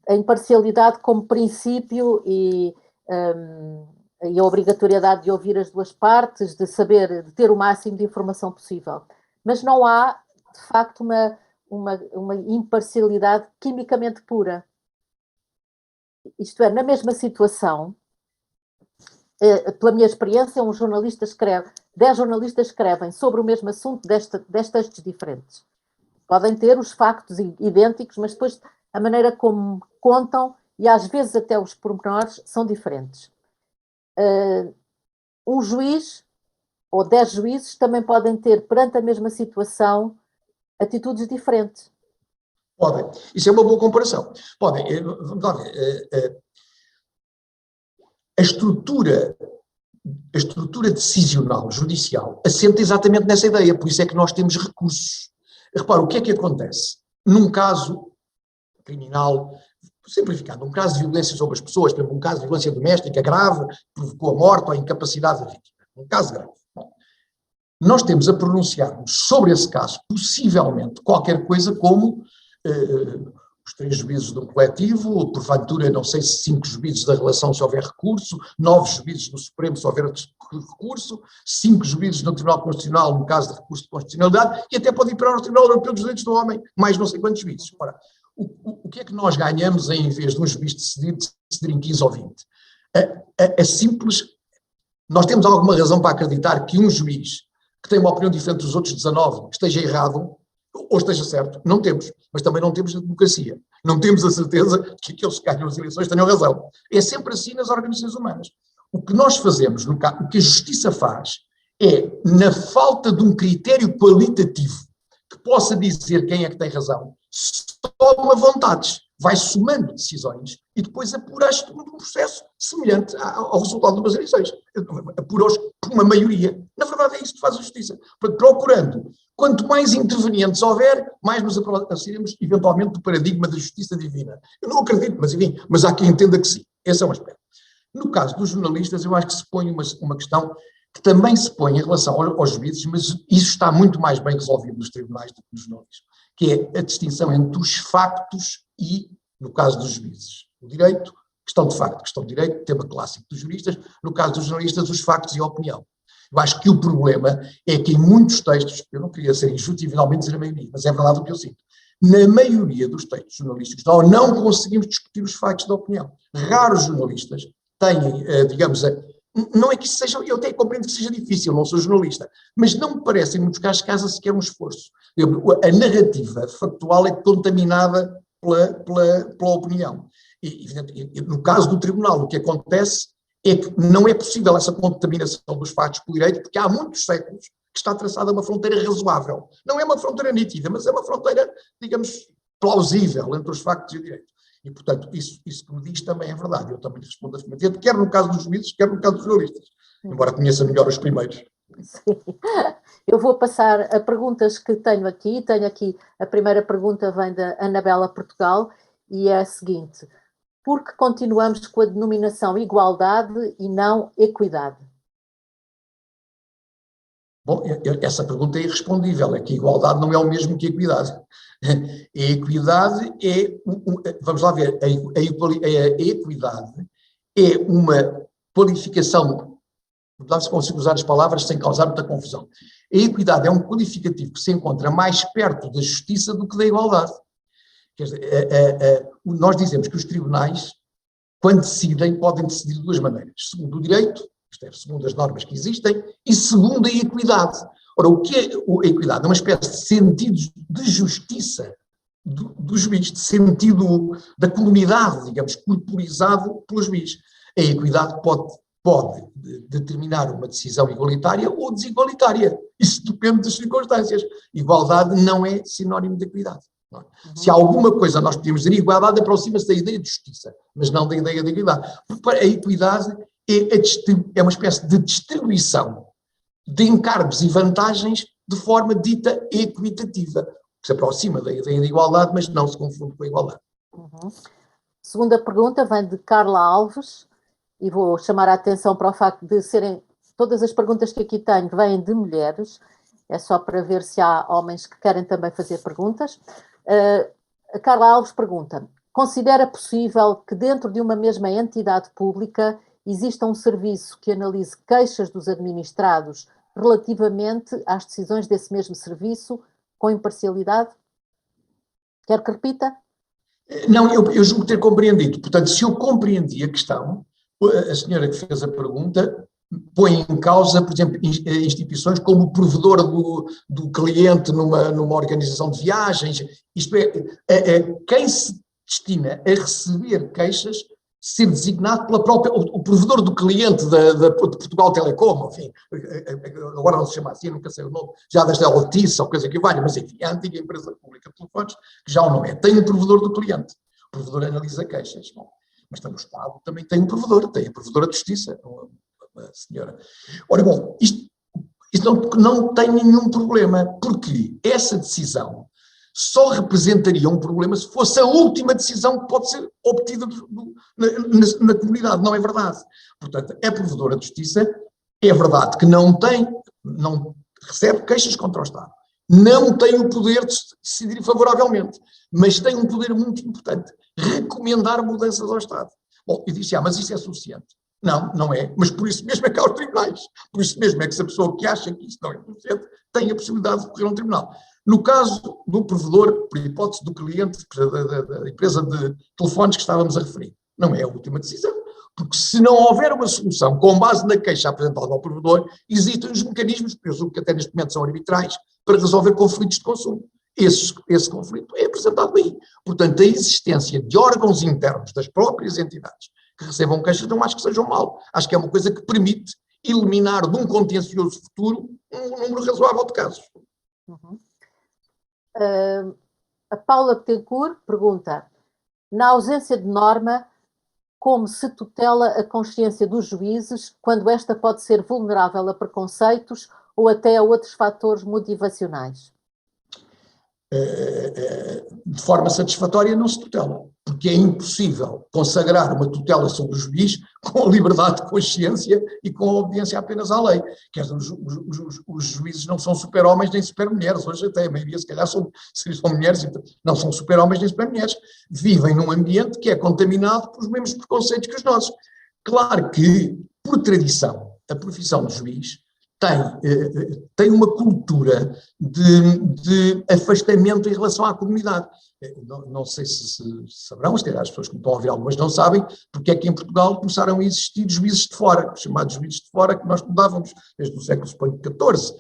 A imparcialidade como princípio e a obrigatoriedade de ouvir as duas partes, de ter o máximo de informação possível. Mas não há, de facto, uma imparcialidade quimicamente pura. Isto é, na mesma situação, pela minha experiência, 10 jornalistas escrevem sobre o mesmo assunto 10 textos diferentes. Podem ter os factos idênticos, mas depois a maneira como contam e às vezes até os pormenores são diferentes. Um juiz ou 10 juízes também podem ter, perante a mesma situação, atitudes diferentes. Podem. Isso é uma boa comparação. Podem. Vamos lá ver. A estrutura decisional, judicial, assenta exatamente nessa ideia, por isso é que nós temos recursos. Repara, o que é que acontece? Num caso criminal, simplificado, um caso de violência sobre as pessoas, por exemplo, um caso de violência doméstica grave, provocou a morte ou a incapacidade da vítima, um caso grave. Bom, nós temos a pronunciarmos sobre esse caso, possivelmente, qualquer coisa como os 3 juízes do coletivo, porventura, não sei se 5 juízes da relação se houver recurso, 9 juízes no Supremo se houver recurso, 5 juízes no Tribunal Constitucional no caso de recurso de constitucionalidade e até pode ir para o Tribunal Europeu dos Direitos do Homem, mais não sei quantos juízes. Ora, o que é que nós ganhamos em vez de um juiz decidir em 15 ou 20? Simples... Nós temos alguma razão para acreditar que um juiz que tem uma opinião diferente dos outros 19 esteja errado, Ou esteja certo, não temos, mas também não temos a democracia. Não temos a certeza que aqueles que ganham as eleições tenham razão. É sempre assim nas organizações humanas. O que nós fazemos, o que a justiça faz, é, na falta de um critério qualitativo que possa dizer quem é que tem razão, toma vontades, vai somando decisões e depois apura-as por um processo semelhante ao resultado de umas eleições. Apura-os por uma maioria. Na verdade é isso que faz a justiça. Procurando, quanto mais intervenientes houver, mais nos aproximaremos eventualmente do paradigma da justiça divina. Eu não acredito, mas enfim, mas há quem entenda que sim. Esse é um aspecto. No caso dos jornalistas, eu acho que se põe uma questão que também se põe em relação aos juízes, mas isso está muito mais bem resolvido nos tribunais do que nos jornalistas, que é a distinção entre os factos e, no caso dos juízes, o direito, questão de facto, questão de direito, tema clássico dos juristas, no caso dos jornalistas, os factos e a opinião. Eu acho que o problema é que em muitos textos, eu não queria ser injusto e finalmente dizer a maioria, mas é verdade o que eu sinto, na maioria dos textos jornalísticos nós não conseguimos discutir os factos da opinião. Raros jornalistas têm, digamos, não é que isso seja, eu até compreendo que seja difícil, não sou jornalista, mas não me parece em muitos casos que haja sequer um esforço. A narrativa factual é contaminada pela opinião. E, no caso do tribunal, o que acontece é que não é possível essa contaminação dos factos pelo direito, porque há muitos séculos que está traçada uma fronteira razoável. Não é uma fronteira nítida, mas é uma fronteira, digamos, plausível entre os factos e o direito. E, portanto, isso que me diz também é verdade. Eu também respondo afirmativamente, quer no caso dos juízes, quer no caso dos jornalistas, embora conheça melhor os primeiros. Sim. Eu vou passar a perguntas que tenho aqui. Tenho aqui, a primeira pergunta vem da Anabela Portugal e é a seguinte: por que continuamos com a denominação igualdade e não equidade? Bom, essa pergunta é irrespondível, é que igualdade não é o mesmo que equidade. A equidade é, vamos lá ver, a equidade é uma qualificação, não se consigo usar as palavras sem causar muita confusão. A equidade é um qualificativo que se encontra mais perto da justiça do que da igualdade. Quer dizer, nós dizemos que os tribunais, quando decidem, podem decidir de duas maneiras. Segundo o direito, isto é, segundo as normas que existem, e segundo a equidade. Ora, o que é a equidade? É uma espécie de sentido de justiça do juiz, de sentido da comunidade, digamos, corporizado pelo juiz. A equidade pode determinar uma decisão igualitária ou desigualitária. Isso depende das circunstâncias. Igualdade não é sinónimo de equidade. Não é? Se há alguma coisa nós podemos dizer, igualdade aproxima-se da ideia de justiça, mas não da ideia de equidade. Porque a equidade é uma espécie de distribuição de encargos e vantagens de forma dita equitativa, que se aproxima da ideia de igualdade, mas não se confunde com a igualdade. Segunda pergunta vem de Carla Alves, e vou chamar a atenção para o facto de serem, todas as perguntas que aqui tenho vêm de mulheres, é só para ver se há homens que querem também fazer perguntas. A Carla Alves pergunta: considera possível que dentro de uma mesma entidade pública exista um serviço que analise queixas dos administrados relativamente às decisões desse mesmo serviço com imparcialidade? Quer que repita? Não, eu julgo ter compreendido. Portanto, se eu compreendi a questão, a senhora que fez a pergunta põe em causa, por exemplo, instituições como o provedor do cliente numa organização de viagens, isto é, quem se destina a receber queixas ser designado pela própria, o provedor do cliente de Portugal Telecom, enfim, agora não se chama assim, nunca sei o nome, já desta Altice ou coisa que valha, mas enfim, é a antiga empresa pública de telefones, que já o nome é, tem um provedor do cliente, o provedor analisa queixas, bom, mas o Estado também tem um provedor, tem a provedora de justiça, a senhora. Ora, bom, isto não tem nenhum problema, porque essa decisão só representaria um problema se fosse a última decisão que pode ser obtida na comunidade, não é verdade. Portanto, a provedora de justiça é verdade que não recebe queixas contra o Estado, não tem o poder de decidir favoravelmente, mas tem um poder muito importante, recomendar mudanças ao Estado. Bom, e disse, mas isso é suficiente. Não, não é, mas por isso mesmo é que há os tribunais, por isso mesmo é que se a pessoa que acha que isso não é suficiente tem a possibilidade de recorrer a um tribunal. No caso do provedor, por hipótese do cliente da empresa de telefones que estávamos a referir, não é a última decisão, porque se não houver uma solução com base na queixa apresentada ao provedor, existem os mecanismos, que eu julgo que até neste momento são arbitrais, para resolver conflitos de consumo. esse conflito é apresentado aí. Portanto, a existência de órgãos internos das próprias entidades que recebam queixas não acho que sejam mal. Acho que é uma coisa que permite eliminar de um contencioso futuro um número razoável de casos. A Paula Betancourt pergunta: na ausência de norma, como se tutela a consciência dos juízes quando esta pode ser vulnerável a preconceitos ou até a outros fatores motivacionais? De forma satisfatória não se tutela, porque é impossível consagrar uma tutela sobre o juiz com a liberdade de consciência e com a obediência apenas à lei. Quer dizer, os juízes não são super-homens nem super-mulheres, hoje até a maioria se calhar são mulheres, não são super-homens nem super-mulheres, vivem num ambiente que é contaminado pelos mesmos preconceitos que os nossos. Claro que, por tradição, a profissão de juiz tem uma cultura de afastamento em relação à comunidade. Não sei se saberão, se calhar as pessoas que me estão a ouvir algumas não sabem, porque é que em Portugal começaram a existir juízes de fora, chamados juízes de fora, que nós estudávamos desde o século XIV.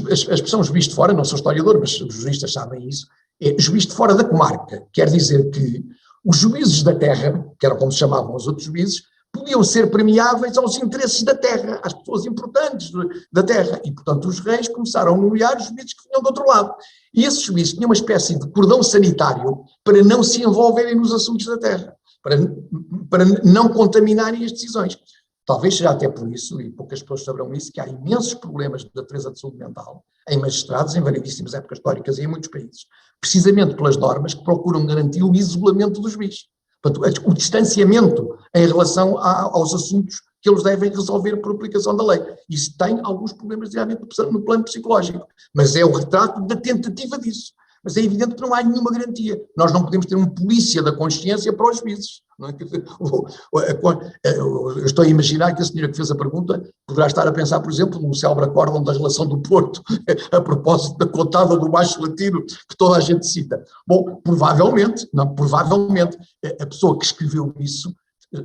A expressão juiz de fora, não sou historiador, mas os juristas sabem isso, é juiz de fora da comarca. Quer dizer que os juízes da terra, que eram como se chamavam os outros juízes, podiam ser premiáveis aos interesses da terra, às pessoas importantes da terra. E, portanto, os reis começaram a nomear os juízes que vinham do outro lado. E esses juízes tinham uma espécie de cordão sanitário para não se envolverem nos assuntos da terra, para não contaminarem as decisões. Talvez seja até por isso, e poucas pessoas saberão isso, que há imensos problemas de natureza de saúde mental em magistrados, em variedíssimas épocas históricas e em muitos países, precisamente pelas normas que procuram garantir o isolamento do juiz. Portanto, o distanciamento em relação aos assuntos que eles devem resolver por aplicação da lei. Isso tem alguns problemas diretamente no plano psicológico, mas é o retrato da tentativa disso. Mas é evidente que não há nenhuma garantia. Nós não podemos ter um polícia da consciência para os juízes. Não é? Eu estou a imaginar que a senhora que fez a pergunta poderá estar a pensar, por exemplo, no célebre acórdão da relação do Porto, a propósito da contada do baixo latino, que toda a gente cita. Bom, provavelmente, a pessoa que escreveu isso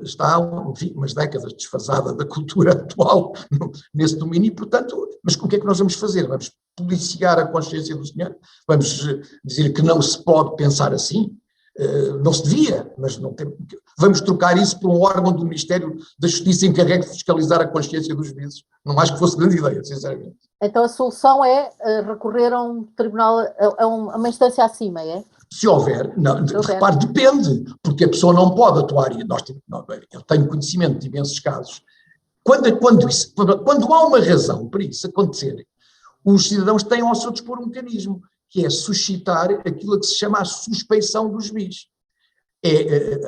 está, enfim, umas décadas desfasada da cultura atual nesse domínio e, portanto, mas o que é que nós vamos fazer? Vamos policiar a consciência do senhor? Vamos dizer que não se pode pensar assim? Não se devia, mas não tem. Vamos trocar isso por um órgão do Ministério da Justiça encarregue de fiscalizar a consciência dos juízes. Não acho que fosse grande ideia, sinceramente. Então a solução é recorrer a um tribunal, a uma instância acima, é? Se houver, não, repare, depende, porque a pessoa não pode atuar, e eu tenho conhecimento de imensos casos, quando há uma razão para isso acontecer, os cidadãos têm ao seu dispor um mecanismo, que é suscitar aquilo que se chama a suspeição do juiz.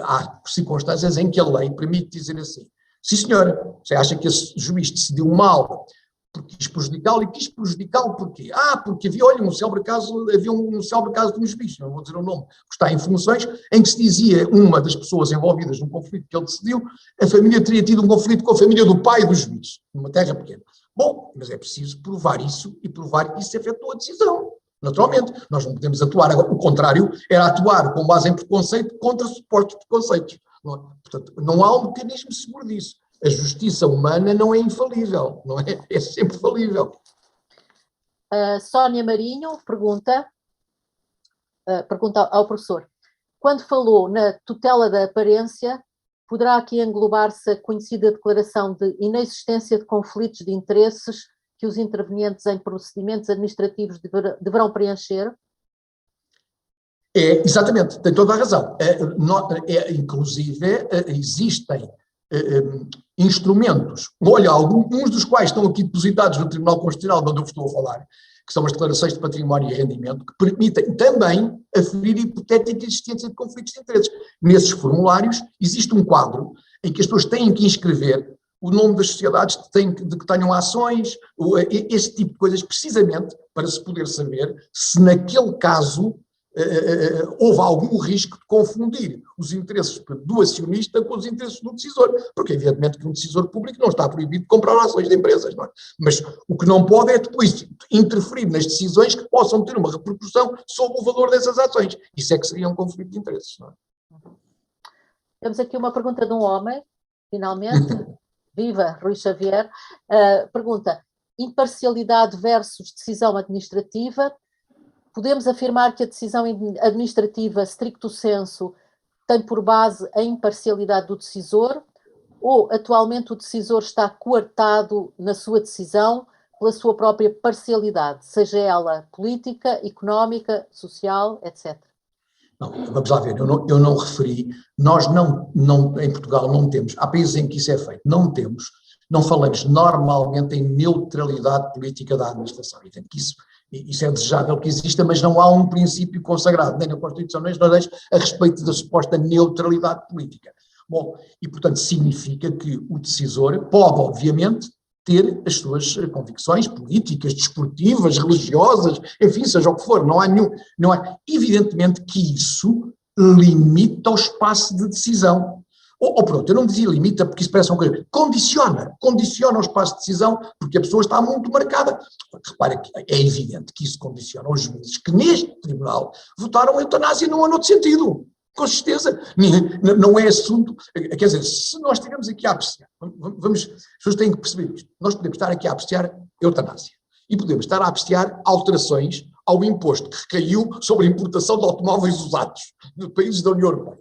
Há circunstâncias em que a lei permite dizer assim, sim senhora, você acha que esse juiz decidiu mal porque quis prejudicá-lo, e quis prejudicá-lo porquê? Porque havia um célebre caso de um juiz, não vou dizer o nome, que está em funções, em que se dizia uma das pessoas envolvidas num conflito que ele decidiu, a família teria tido um conflito com a família do pai do juiz, numa terra pequena. Bom, mas é preciso provar isso, e provar que isso afetou a decisão. Naturalmente, nós não podemos atuar, o contrário era atuar com base em preconceito contra supostos preconceitos. Portanto, não há um mecanismo seguro disso. A justiça humana não é infalível, não é? É sempre falível. Sónia Marinho pergunta ao professor: quando falou na tutela da aparência, poderá aqui englobar-se a conhecida declaração de inexistência de conflitos de interesses que os intervenientes em procedimentos administrativos deverão preencher? Exatamente, tem toda a razão. Inclusive, existem instrumentos, olha, alguns dos quais estão aqui depositados no Tribunal Constitucional, de onde eu vos estou a falar, que são as declarações de património e rendimento, que permitem também aferir a hipotética existência de conflitos de interesses. Nesses formulários existe um quadro em que as pessoas têm que inscrever o nome das sociedades de que tenham ações, esse tipo de coisas, precisamente para se poder saber se naquele caso houve algum risco de confundir os interesses do acionista com os interesses do decisor, porque evidentemente que um decisor público não está proibido de comprar ações de empresas, não é? Mas o que não pode é depois interferir nas decisões que possam ter uma repercussão sobre o valor dessas ações. Isso é que seria um conflito de interesses, não é? Temos aqui uma pergunta de um homem, finalmente. Viva, Rui Xavier. Pergunta: imparcialidade versus decisão administrativa. podemos afirmar que a decisão administrativa, stricto sensu, tem por base a imparcialidade do decisor, ou atualmente o decisor está coartado na sua decisão pela sua própria parcialidade, seja ela política, económica, social, etc. Não, vamos lá ver, eu não referi, nós em Portugal não temos, há países em que isso é feito, não falamos normalmente em neutralidade política da administração, e que isso é desejável que exista, mas não há um princípio consagrado, nem na Constituição, nem nas leis, a respeito da suposta neutralidade política. Bom, e portanto significa que o decisor pode, obviamente, ter as suas convicções políticas, desportivas, religiosas, enfim, seja o que for, não há, evidentemente que isso limita o espaço de decisão. Ou pronto, eu não dizia limita porque isso parece uma coisa, condiciona o espaço de decisão porque a pessoa está muito marcada. Repara que é evidente que isso condiciona os juízes que neste tribunal votaram a eutanásia num ou noutro sentido. Com certeza, não é assunto, quer dizer, se nós estivermos aqui a apreciar, as pessoas têm que perceber isto, nós podemos estar aqui a apreciar a eutanásia e podemos estar a apreciar alterações ao imposto que recaiu sobre a importação de automóveis usados de países da União Europeia.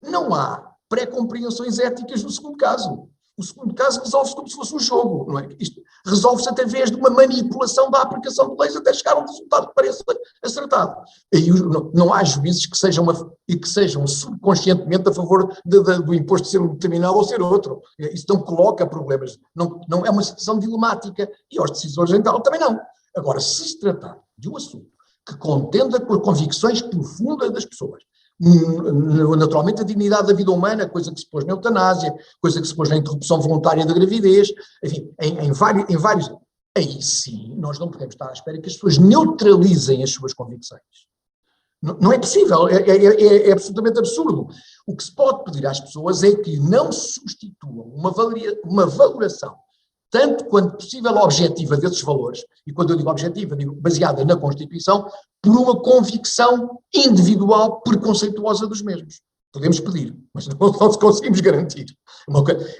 Não há pré-compreensões éticas no segundo caso. O segundo caso resolve-se como se fosse um jogo, não é? Isto resolve-se através de uma manipulação da aplicação de leis até chegar a um resultado que pareça acertado. Aí não há juízes que sejam subconscientemente a favor do imposto ser um determinado ou ser outro. Isso não coloca problemas, não é uma situação dilemática e aos decisores em geral também não. Agora, se se tratar de um assunto que contenda com as convicções profundas das pessoas, naturalmente a dignidade da vida humana, coisa que se pôs na eutanásia, coisa que se pôs na interrupção voluntária da gravidez, enfim, em vários. Aí sim, nós não podemos estar à espera que as pessoas neutralizem as suas convicções. Não é possível, é absolutamente absurdo. O que se pode pedir às pessoas é que não substituam uma valoração tanto quanto possível objetiva desses valores, e quando eu digo objetiva, digo baseada na Constituição, por uma convicção individual preconceituosa dos mesmos. Podemos pedir, mas não conseguimos garantir.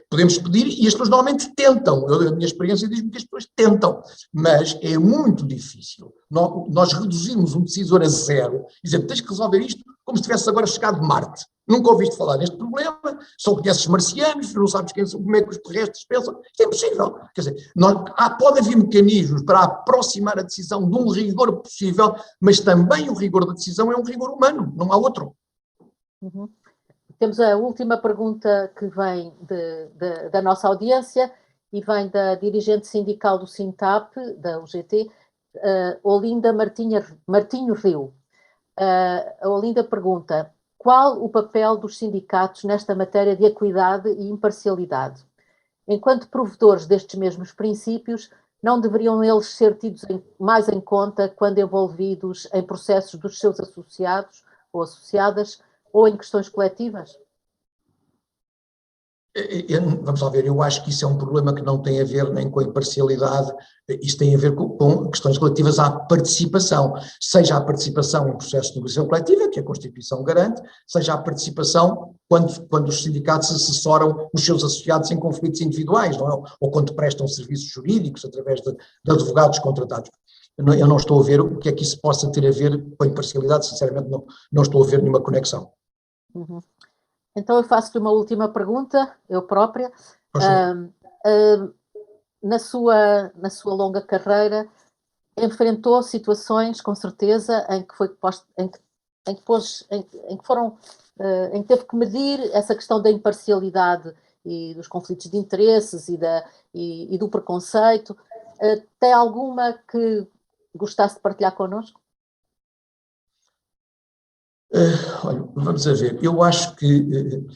Podemos pedir e as pessoas normalmente tentam. A minha experiência diz-me que as pessoas tentam, mas é muito difícil. Nós reduzimos um decisor a zero e dizemos, tens que resolver isto como se tivesse agora chegado de Marte. Nunca ouviste falar neste problema, só conheces marcianos, não sabes como é que os terrestres pensam. Isto é impossível. Quer dizer, pode haver mecanismos para aproximar a decisão de um rigor possível, mas também o rigor da decisão é um rigor humano, não há outro. Uhum. Temos a última pergunta que vem da nossa audiência e vem da dirigente sindical do Sintap, da UGT, Olinda Martinho Rio. A Olinda pergunta: qual o papel dos sindicatos nesta matéria de equidade e imparcialidade? Enquanto provedores destes mesmos princípios, não deveriam eles ser tidos mais em conta quando envolvidos em processos dos seus associados ou associadas ou em questões coletivas? Vamos lá ver, eu acho que isso é um problema que não tem a ver nem com a imparcialidade, isso tem a ver com questões relativas à participação, seja a participação em processos de negociação coletiva, que a Constituição garante, seja a participação quando os sindicatos assessoram os seus associados em conflitos individuais, não é? Ou quando prestam serviços jurídicos através de advogados contratados. Eu não estou a ver o que é que isso possa ter a ver com a imparcialidade, sinceramente não estou a ver nenhuma conexão. Uhum. Então eu faço-lhe uma última pergunta, eu própria. Na sua longa carreira, enfrentou situações, com certeza, em que teve que medir essa questão da imparcialidade e dos conflitos de interesses e do preconceito. Tem alguma que gostasse de partilhar connosco? Olha, vamos a ver, eu acho que,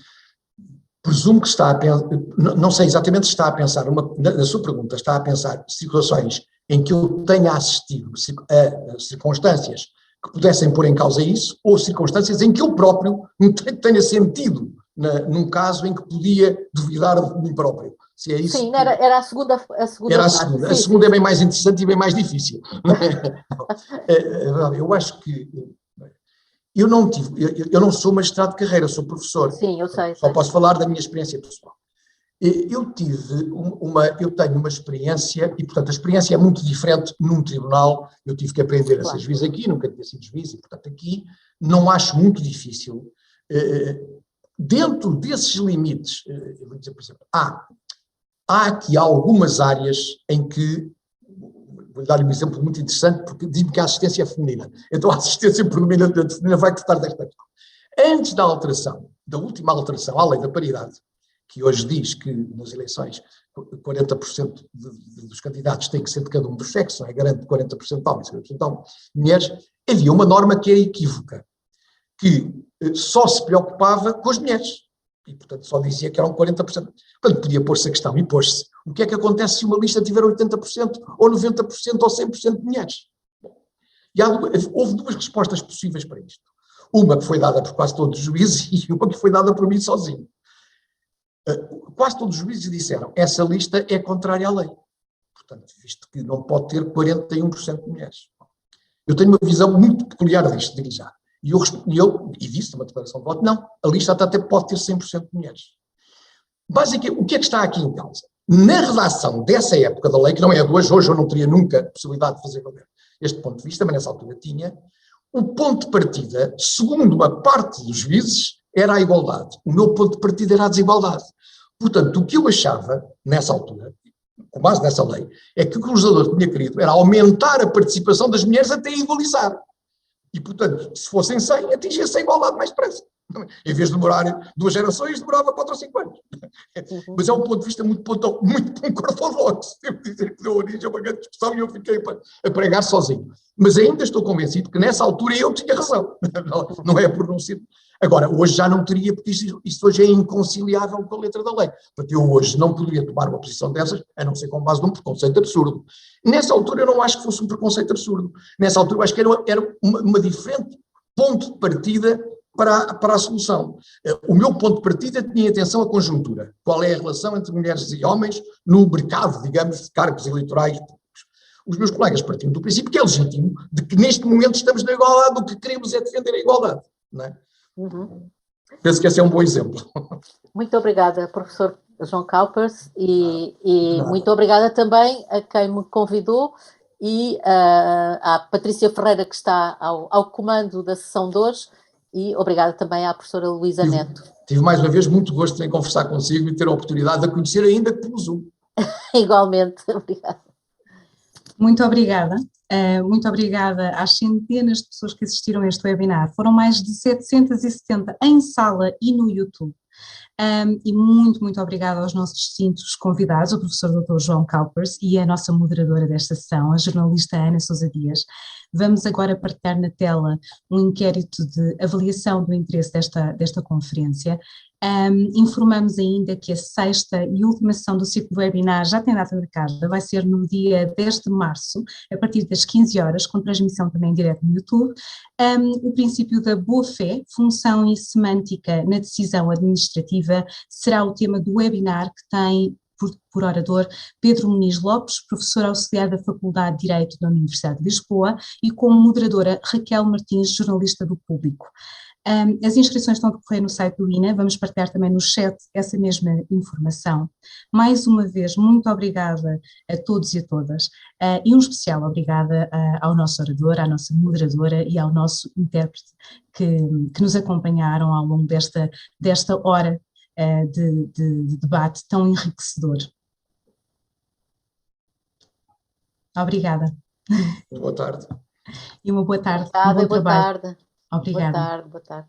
presumo que está a pensar, não sei exatamente se está a pensar, na sua pergunta, está a pensar situações em que eu tenha assistido a circunstâncias que pudessem pôr em causa isso, ou circunstâncias em que eu próprio tenha sentido num caso em que podia duvidar de mim próprio. Se é isso. Sim, era a segunda Era a parte. segunda. Sim, a segunda sim. É bem mais interessante e bem mais difícil. Eu acho que eu não sou magistrado de carreira, sou professor. Sim, eu sei. Só posso falar da minha experiência pessoal. Eu tenho uma experiência, e portanto a experiência é muito diferente num tribunal. Eu tive que aprender a ser juiz aqui, nunca tinha sido juiz, e portanto aqui não acho muito difícil. Dentro desses limites, eu vou dizer, por exemplo, há aqui algumas áreas em que, vou dar-lhe um exemplo muito interessante, porque diz-me que a assistência é feminina. Então a assistência predominantemente feminina vai gostar desta questão. Antes da alteração, da última alteração à lei da paridade, que hoje diz que nas eleições 40% dos candidatos têm que ser de cada um dos sexos, não é? Garante 40% de homens, 40% de mulheres, havia uma norma que era equívoca, que só se preocupava com as mulheres, e portanto só dizia que eram 40%. Portanto, podia pôr-se a questão, e pôs-se, o que é que acontece se uma lista tiver 80%, ou 90%, ou 100% de mulheres? E houve duas respostas possíveis para isto. Uma que foi dada por quase todos os juízes e uma que foi dada por mim sozinho. Quase todos os juízes disseram, essa lista é contrária à lei. Portanto, visto que não pode ter 41% de mulheres. Eu tenho uma visão muito peculiar disto, digo já. E eu disse numa declaração de voto, não, a lista até pode ter 100% de mulheres. Basicamente, o que é que está aqui em causa? Na redação dessa época da lei, que não é a de hoje eu não teria nunca a possibilidade de fazer valer este ponto de vista, mas nessa altura tinha, o ponto de partida, segundo uma parte dos juízes, era a igualdade. O meu ponto de partida era a desigualdade. Portanto, o que eu achava, nessa altura, com base nessa lei, é que o que o legislador tinha querido era aumentar a participação das mulheres até igualizar. E, portanto, se fossem 100, atingia-se a igualdade mais depressa. Em vez de demorar 2 gerações, demorava 4 ou 5 anos. Mas é um ponto de vista muito ortodoxo. Devo dizer que deu origem a uma grande discussão e eu fiquei a pregar sozinho. Mas ainda estou convencido que nessa altura eu tinha razão. Não é por não ser. Agora, hoje já não teria, porque isto hoje é inconciliável com a letra da lei. Portanto, eu hoje não poderia tomar uma posição dessas, a não ser com base num preconceito absurdo. Nessa altura eu não acho que fosse um preconceito absurdo. Nessa altura eu acho que era uma diferente ponto de partida para a solução. O meu ponto de partida tinha atenção à conjuntura. Qual é a relação entre mulheres e homens no mercado, digamos, de cargos eleitorais públicos. Os meus colegas partiam do princípio que é legítimo, de que neste momento estamos na igualdade, o que queremos é defender a igualdade. Não é? Penso que esse é um bom exemplo. Muito obrigada, professor João Cowpers, e muito obrigada também a quem me convidou e à Patrícia Ferreira, que está ao comando da sessão de hoje, e obrigada também à professora Luísa Neto. Tive mais uma vez muito gosto em conversar consigo e ter a oportunidade de a conhecer ainda que pelo Zoom. Igualmente, obrigada. Muito obrigada. Muito obrigada às centenas de pessoas que assistiram a este webinar. Foram mais de 770 em sala e no YouTube. E muito obrigada aos nossos distintos convidados, o professor Dr. João Cowpers e a nossa moderadora desta sessão, a jornalista Ana Sousa Dias. Vamos agora partilhar na tela um inquérito de avaliação do interesse desta conferência. Informamos ainda que a 6ª e última sessão do ciclo de webinar já tem data marcada, vai ser no dia 10 de março, a partir das 15 horas, com transmissão também em direto no YouTube. O princípio da boa-fé, função e semântica na decisão administrativa, será o tema do webinar, que tem por orador Pedro Muniz Lopes, professor auxiliar da Faculdade de Direito da Universidade de Lisboa, e como moderadora Raquel Martins, jornalista do Público. As inscrições estão a decorrer no site do INA, vamos partilhar também no chat essa mesma informação. Mais uma vez, muito obrigada a todos e a todas, e um especial obrigada ao nosso orador, à nossa moderadora e ao nosso intérprete que nos acompanharam ao longo desta hora de debate tão enriquecedor. Obrigada. Boa tarde. E uma boa tarde. Obrigada, um bom boa trabalho. tarde. Obrigada. Boa tarde.